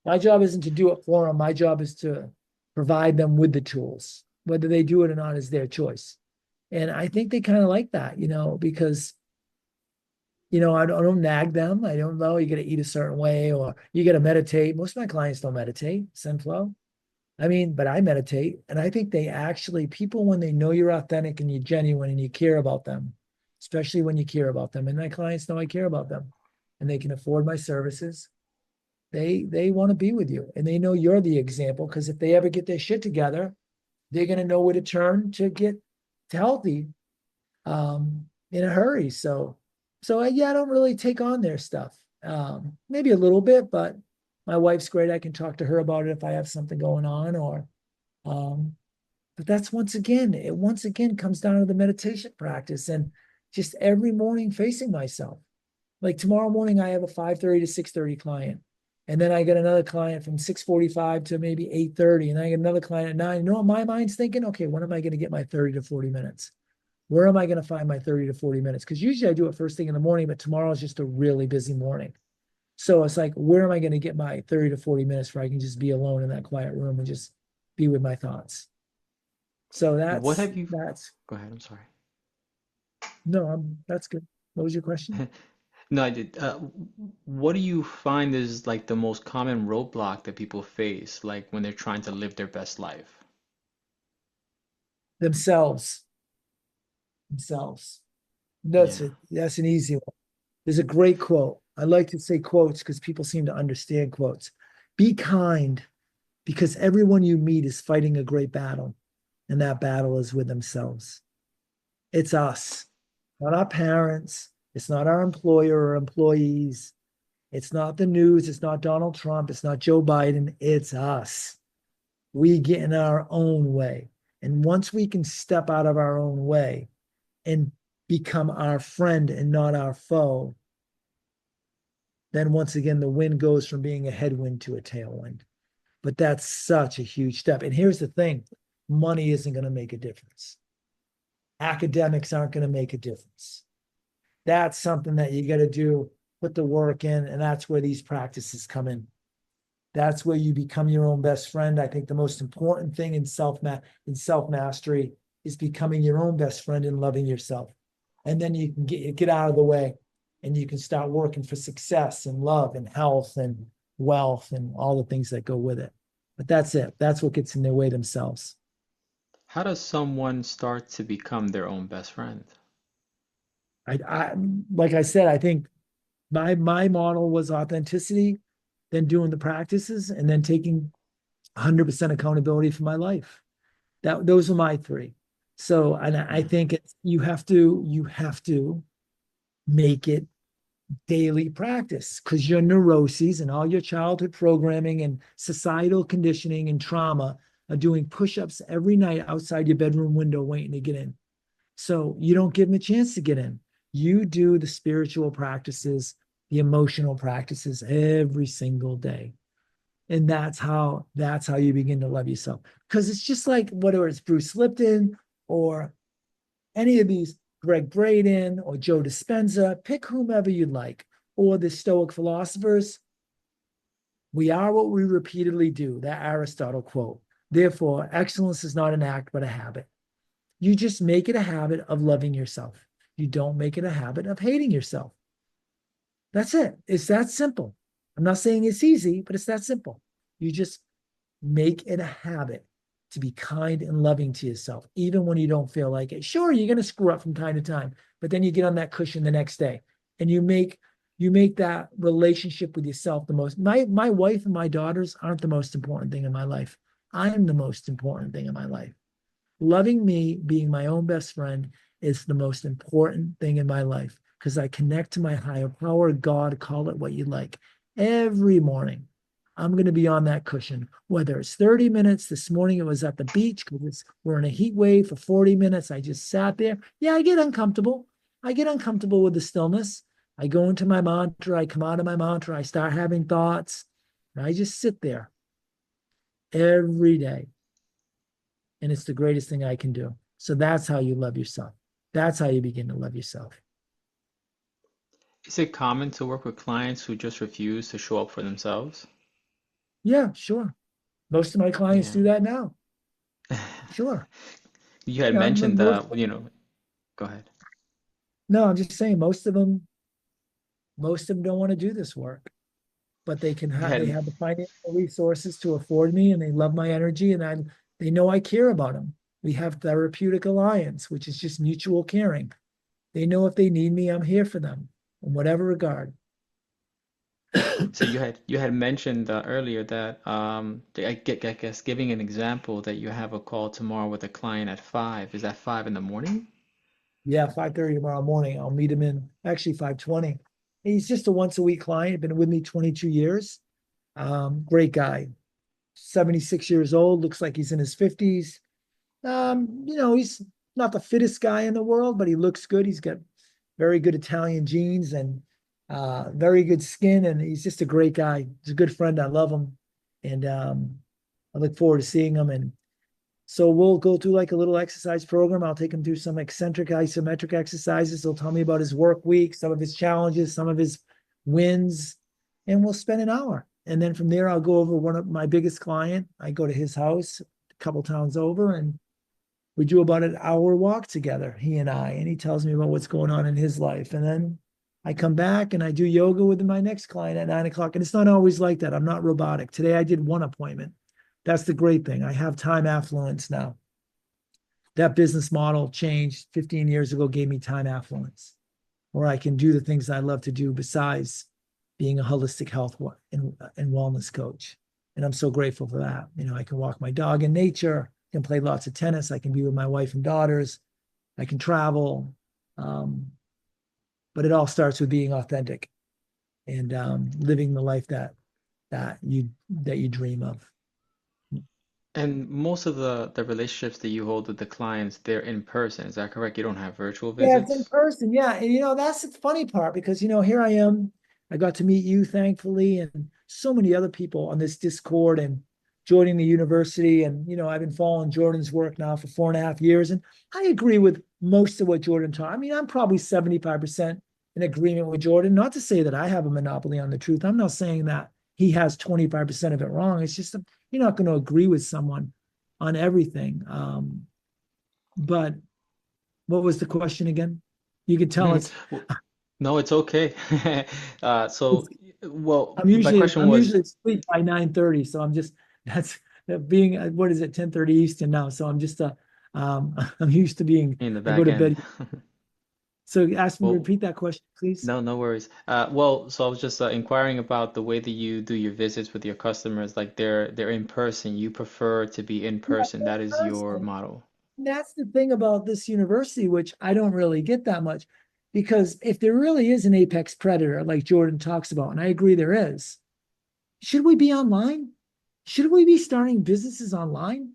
My job isn't to do it for them. My job is to provide them with the tools. Whether they do it or not is their choice. And I think they kind of like that, because I don't nag them. I don't know you got to eat a certain way or you got to meditate. Most of my clients don't meditate, send flow. I mean, but I meditate, and I think they actually, people, when they know you're authentic and you're genuine and you care about them, especially when you care about them, and my clients know I care about them, and they can afford my services, they want to be with you, and they know you're the example. Because if they ever get their shit together, they're gonna know where to turn to get to healthy in a hurry. So yeah, I don't really take on their stuff. Maybe a little bit, but my wife's great. I can talk to her about it if I have something going on or um, but that's once again comes down to the meditation practice and just every morning facing myself. Like tomorrow morning, I have a 5:30 to 6:30 client. And then I get another client from 6:45 to maybe 8:30. And I get another client at 9. You know what my mind's thinking? Okay, when am I going to get my 30 to 40 minutes? Where am I going to find my 30 to 40 minutes? Because usually I do it first thing in the morning, but tomorrow is just a really busy morning. So it's like, where am I going to get my 30 to 40 minutes where I can just be alone in that quiet room and just be with my thoughts? So What that's have you, that's go ahead, I'm sorry. no, that's good. What was your question? No, I did. What do you find is like the most common roadblock that people face, like when they're trying to live their best life? Themselves, themselves. That's Yeah. it. That's an easy one. There's a great quote. I like to say quotes because people seem to understand quotes. Be kind because everyone you meet is fighting a great battle, and that battle is with themselves. It's us, not our parents. It's not our employer or employees. It's not the news. It's not Donald Trump. It's not Joe Biden. It's us. We get in our own way. And once we can step out of our own way and become our friend and not our foe, then once again, the wind goes from being a headwind to a tailwind. But that's such a huge step. And here's the thing, money isn't going to make a difference. Academics aren't going to make a difference. That's something that you got to do. put the work in, and that's where these practices come in. That's where you become your own best friend. I think the most important thing in self mastery is becoming your own best friend and loving yourself. And then you can get out of the way, and you can start working for success and love and health and wealth and all the things that go with it. But that's it. That's what gets in their way themselves. How does someone start to become their own best friend? I like I said, I think my model was authenticity, then doing the practices, and then taking 100% accountability for my life. Those are my three. So, and I Mm. think you have to make it daily practice, because your neuroses and all your childhood programming and societal conditioning and trauma are doing push-ups every night outside your bedroom window waiting to get in. So you don't give them a chance to get in. You do the spiritual practices, the emotional practices every single day. And that's how you begin to love yourself. Because it's just like whether it's Bruce Lipton or any of these, Greg Braden or Joe Dispenza, pick whomever you'd like, or the Stoic philosophers. We are what we repeatedly do, that Aristotle quote. Therefore, excellence is not an act, but a habit. You just make it a habit of loving yourself. You don't make it a habit of hating yourself. That's it. It's that simple. I'm not saying it's easy, but it's that simple. You just make it a habit to be kind and loving to yourself, even when you don't feel like it. Sure, you're going to screw up from time to time, but then you get on that cushion the next day and you make that relationship with yourself the most. My wife and my daughters aren't the most important thing in my life. I am the most important thing in my life. Loving me, being my own best friend, is the most important thing in my life, because I connect to my higher power, God, call it what you like. Every morning, I'm going to be on that cushion, whether it's 30 minutes. This morning, it was at the beach because we're in a heat wave for 40 minutes. I just sat there. Yeah, I get uncomfortable. I get uncomfortable with the stillness. I go into my mantra. I come out of my mantra. I start having thoughts. And I just sit there every day, and it's the greatest thing I can do. So that's how you love yourself. That's how you begin to love yourself. Is it common to work with clients who just refuse to show up for themselves? Yeah, sure. Most of my clients Yeah. do that now. Sure. You had Yeah, mentioned most, go ahead. no, I'm just saying most of them don't want to do this work, but You they had have the financial resources to afford me, and they love my energy, and they know I care about them. We have therapeutic alliance, which is just mutual caring. They know if they need me, I'm here for them in whatever regard. so you had mentioned earlier that I guess giving an example that you have a call tomorrow with a client at 5. Is that 5 in the morning? Yeah, 5:30 tomorrow morning. I'll meet him in actually 5:20. He's just a once a week client, been with me 22 years. Great guy, 76 years old, looks like he's in his 50s. He's not the fittest guy in the world, but he looks good. He's got very good Italian genes and very good skin, and he's just a great guy. He's a good friend. I love him, and I look forward to seeing him. And so we'll go through like a little exercise program. I'll take him through some eccentric isometric exercises. He'll tell me about his work week, some of his challenges, some of his wins, and we'll spend an hour. And then from there, I'll go over one of my biggest client. I go to his house a couple towns over, and we do about an hour walk together, he and I, and he tells me about what's going on in his life. And then I come back and I do yoga with my next client at 9 o'clock. And it's not always like that. I'm not robotic. Today I did one appointment. That's the great thing. I have time affluence now. That business model changed 15 years ago, gave me time affluence where I can do the things I love to do besides being a holistic health and wellness coach. And I'm so grateful for that. I can walk my dog in nature, I can play lots of tennis, I can be with my wife and daughters, I can travel. Um, but it all starts with being authentic and living the life that you dream of. And most of the relationships that you hold with the clients, they're in person. Is that correct? You don't have virtual Yeah, it's in visits? person. Yeah. And that's the funny part because here I am. I got to meet you, thankfully, and so many other people on this Discord and joining the university. And I've been following Jordan's work now for 4.5 years. And I agree with most of what Jordan taught. I mean, I'm probably 75% in agreement with Jordan. Not to say that I have a monopoly on the truth. I'm not saying that he has 25% of it wrong. It's just you're not going to agree with someone on everything. But what was the question again? You could tell it's Well, no, it's okay. it's Well, my question I'm was usually asleep by 9:30, so I'm just that's that being what is it 10:30 Eastern now, so I'm just I'm used to being in the I go back to end. bed. So ask me to Well, repeat that question, please. no, no worries. Well, so I was just inquiring about the way that you do your visits with your customers, like they're in person. You prefer to be in Yeah, person. in That is your person. model. That's the thing about this university, which I don't really get that much, because if there really is an apex predator like Jordan talks about, and I agree there is, should we be online? Should we be starting businesses online?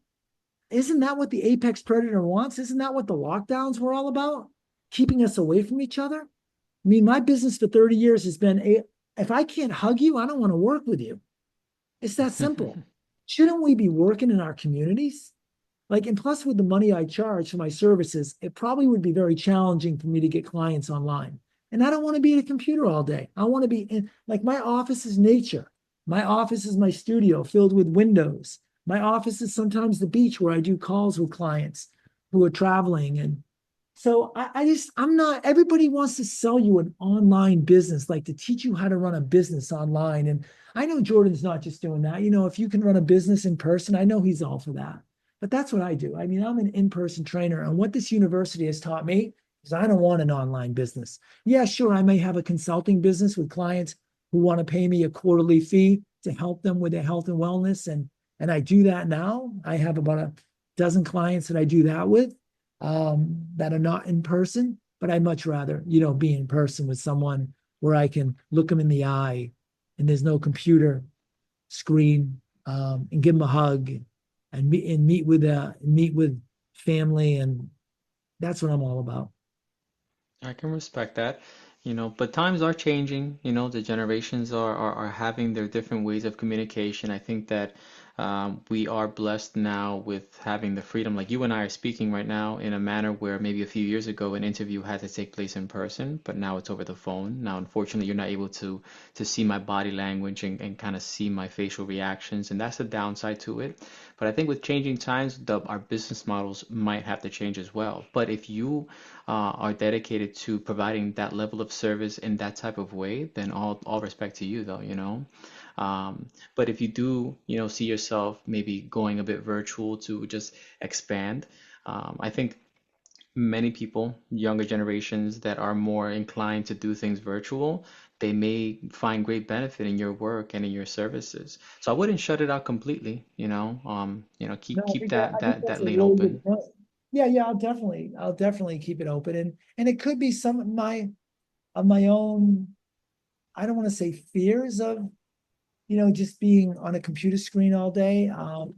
Isn't that what the apex predator wants? Isn't that what the lockdowns were all about? Keeping us away from each other? I mean, my business for 30 years has been if I can't hug you, I don't want to work with you. It's that simple. Shouldn't we be working in our communities? Like, and plus, with the money I charge for my services, it probably would be very challenging for me to get clients online. And I don't want to be at a computer all day. I want to be in, like, my office is nature. My office is my studio filled with windows. My office is sometimes the beach where I do calls with clients who are traveling. And so I'm not, everybody wants to sell you an online business, like to teach you how to run a business online. And I know Jordan's not just doing that. If you can run a business in person, I know he's all for that. But that's what I do. I mean, I'm an in-person trainer. And what this university has taught me is I don't want an online business. Yeah, sure, I may have a consulting business with clients who want to pay me a quarterly fee to help them with their health and wellness. And I do that now. I have about a dozen clients that I do that with that are not in person, but I much rather, be in person with someone where I can look them in the eye and there's no computer screen, and give them a hug and meet with family, and that's what I'm all about. I can respect that, but times are changing, the generations are having their different ways of communication. I think that we are blessed now with having the freedom, like you and I are speaking right now, in a manner where maybe a few years ago an interview had to take place in person, but now it's over the phone. Now, unfortunately, you're not able to see my body language and kind of see my facial reactions, and that's the downside to it. But I think with changing times, our business models might have to change as well. But if you are dedicated to providing that level of service in that type of way, then all respect to you, though, but if you do, see yourself maybe going a bit virtual to just expand, I think many people, younger generations that are more inclined to do things virtual, they may find great benefit in your work and in your services. So I wouldn't shut it out completely, No, keep I think that that's a lane really good open. point. Yeah, yeah, I'll definitely keep it open, and it could be some of my own. I don't want to say fears of just being on a computer screen all day.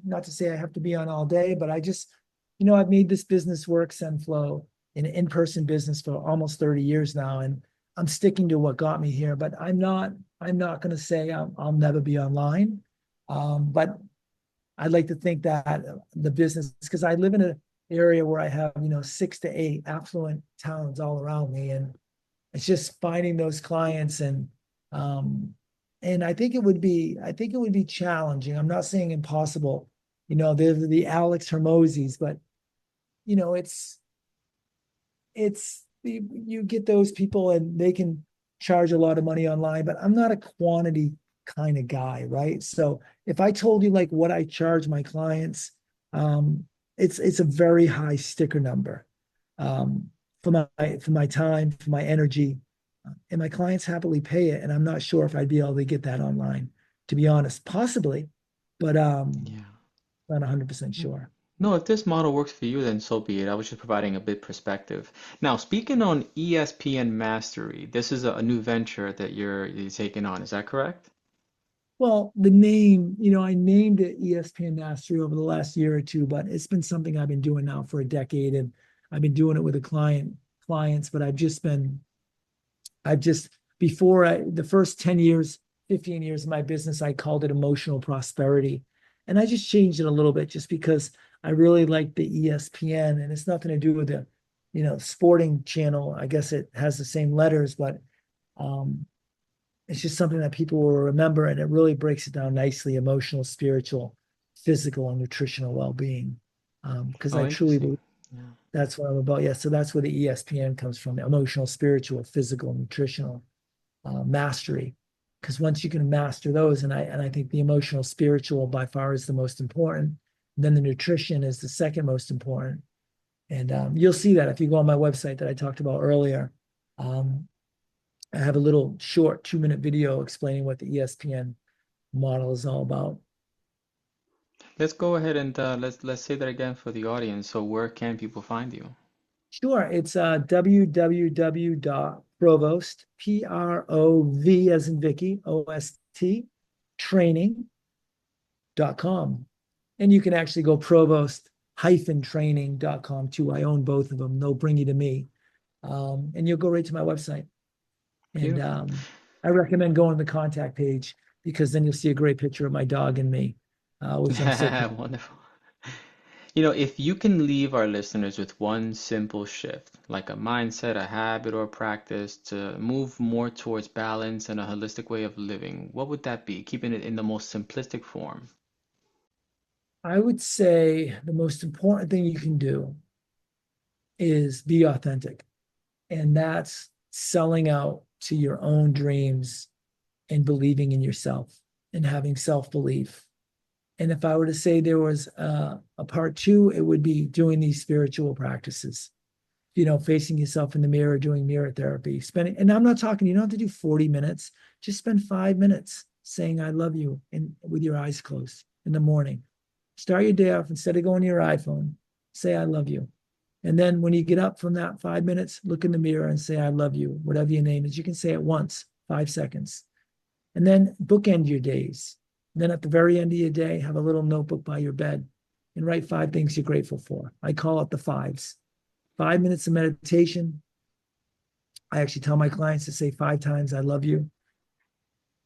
Not to say I have to be on all day, but I've made this business work, Zenflow, an in-person business for almost 30 years now, and I'm sticking to what got me here. But I'm not going to say I'll never be online. But I'd like to think that the business, because I live in an area where I have, 6 to 8 affluent towns all around me, and it's just finding those clients, um and I think it would be challenging. I'm not saying impossible. They're the Alex Hermosis, but you know, it's you get those people and they can charge a lot of money online, but I'm not a quantity kind of guy, right? So if I told you like what I charge my clients, um, it's a very high sticker number, um, for my time, for my energy, and my clients happily pay it. And I'm not sure if I'd be able to get that online, to be honest. Possibly, but Yeah. not 100% sure. No, if this model works for you, then so be it. I was just providing a bit perspective. Now, speaking on ESPN Mastery, this is a new venture that you're taking on. Is that correct? Well, the name, I named it ESPN Mastery over the last year or two, but it's been something I've been doing now for a decade, and I've been doing it with clients, but I've just before the first 10 years, 15 years of my business, I called it emotional prosperity. And I just changed it a little bit just because I really like the ESPN, and it's nothing to do with the, sporting channel. I guess it has the same letters, but Um, it's just something that people will remember, and it really breaks it down nicely: emotional, spiritual, physical, and nutritional well-being. Because Oh, I truly interesting. believe Yeah. that's what I'm about. Yeah, so that's where the ESPN comes from: emotional, spiritual, physical, nutritional mastery. Because once you can master those, and I think the emotional, spiritual by far is the most important. Then the nutrition is the second most important. And you'll see that if you go on my website that I talked about earlier. Um, I have a little short 2-minute video explaining what the ESPN model is all about. Let's go ahead and let's say that again for the audience. So where can people find you? Sure, it's www.provost, Prov as in Vicky, OST, training.com. And you can actually go provost-training.com too. I own both of them. They'll bring you to me. And you'll go right to my website. And Beautiful. I recommend going to the contact page because then you'll see a great picture of my dog and me, which I'm so proud. Wonderful. You know, if you can leave our listeners with one simple shift, like a mindset, a habit, or a practice to move more towards balance and a holistic way of living, what would that be? Keeping it in the most simplistic form. I would say the most important thing you can do is be authentic. And that's selling out to your own dreams and believing in yourself and having self belief. And if I were to say there was a part two, it would be doing these spiritual practices, facing yourself in the mirror, doing mirror therapy, spending, and I'm not talking, you don't have to do 40 minutes, just spend 5 minutes saying, I love you, and with your eyes closed in the morning. Start your day off instead of going to your iPhone, say, I love you. And then when you get up from that 5 minutes, look in the mirror and say, I love you, whatever your name is. You can say it once, 5 seconds. And then bookend your days. And then at the very end of your day, have a little notebook by your bed and write 5 things you're grateful for. I call it the fives. 5 minutes of meditation. I actually tell my clients to say 5 times, I love you,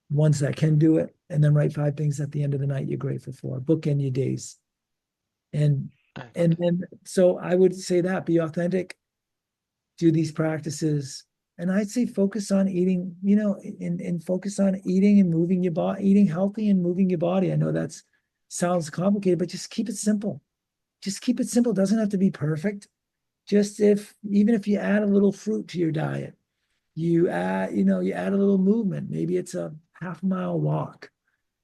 ones that can do it, and then write 5 things at the end of the night you're grateful for. Bookend your days. And and Excellent. then so I would say that be authentic, do these practices. And I'd say focus on eating, and focus on eating and moving your body, eating healthy and moving your body. I know that sounds complicated, but just keep it simple. Just keep it simple. It doesn't have to be perfect. Just even if you add a little fruit to your diet, you add a little movement. Maybe it's a half-mile walk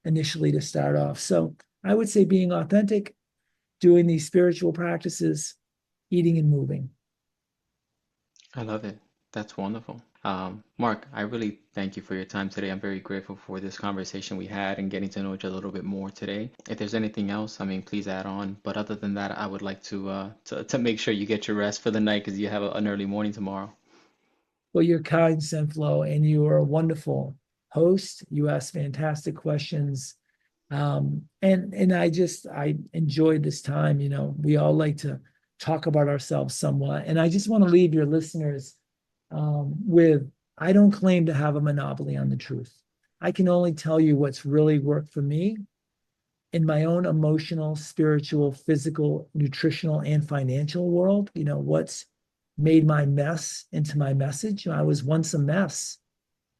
initially to start off. So I would say being authentic, doing these spiritual practices, eating and moving. I love it. That's wonderful. Mark, I really thank you for your time today. I'm very grateful for this conversation we had and getting to know each other a little bit more today. If there's anything else, I mean, please add on. But other than that, I would like to make sure you get your rest for the night because you have an early morning tomorrow. Well, you're kind, Senflo, and you are a wonderful host. You ask fantastic questions. And I enjoyed this time. We all like to talk about ourselves somewhat. And I just want to leave your listeners with I don't claim to have a monopoly on the truth. I can only tell you what's really worked for me in my own emotional, spiritual, physical, nutritional, and financial world. What's made my mess into my message. I was once a mess,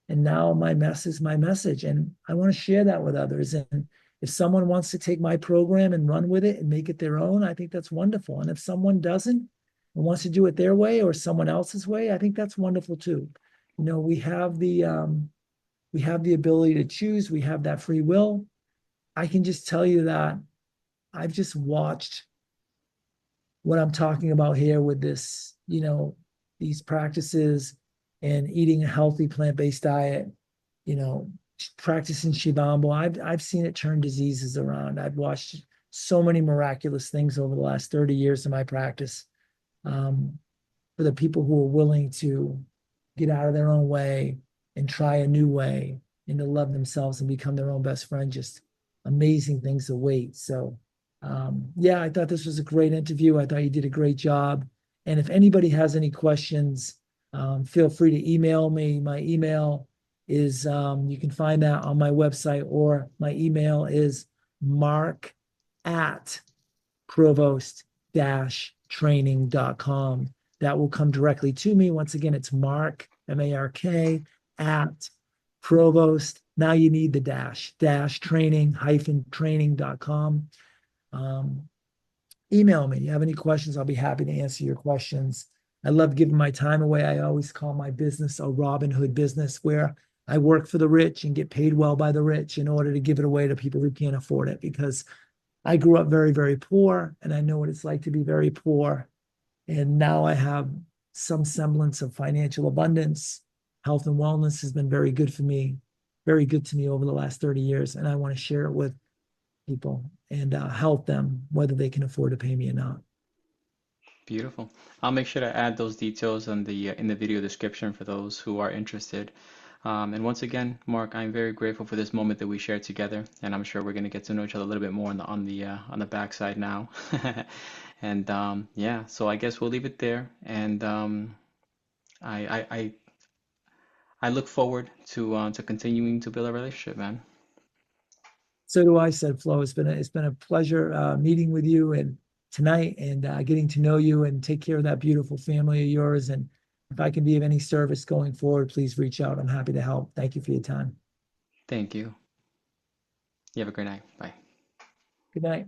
and now my mess is my message. And I want to share that with others. And if someone wants to take my program and run with it and make it their own, I think that's wonderful. And if someone doesn't and wants to do it their way or someone else's way, I think that's wonderful too. We have the ability to choose. We have that free will. I can just tell you that I've just watched what I'm talking about here with this, these practices and eating a healthy plant-based diet, you know, practicing Shivambo. I've seen it turn diseases around. I've watched so many miraculous things over the last 30 years of my practice. Um, for the people who are willing to get out of their own way and try a new way and to love themselves and become their own best friend, just amazing things await. So, yeah, I thought this was a great interview. I thought you did a great job. And if anybody has any questions, feel free to email me. My email is, you can find that on my website, or my email is mark at provost-training.com. That will come directly to me. Once again, it's Mark, Mark, at Provost. Now you need the dash training-training.com. Email me. You have any questions? I'll be happy to answer your questions. I love giving my time away. I always call my business a Robin Hood business, where I work for the rich and get paid well by the rich in order to give it away to people who can't afford it, because I grew up very, very poor, and I know what it's like to be very poor. And now I have some semblance of financial abundance. Health and wellness has been very good for me, very good to me over the last 30 years. And I want to share it with people and help them, whether they can afford to pay me or not. Beautiful. I'll make sure to add those details in the video description for those who are interested. And once again, Mark, I'm very grateful for this moment that we shared together, and I'm sure we're going to get to know each other a little bit more on the backside now. And yeah, so I guess we'll leave it there. And I I look forward to continuing to build a relationship, man. So do I, said Flo. It's been a pleasure meeting with you and tonight, and getting to know you, and take care of that beautiful family of yours. And if I can be of any service going forward, please reach out. I'm happy to help. Thank you for your time. Thank you. You have a great night. Bye. Good night.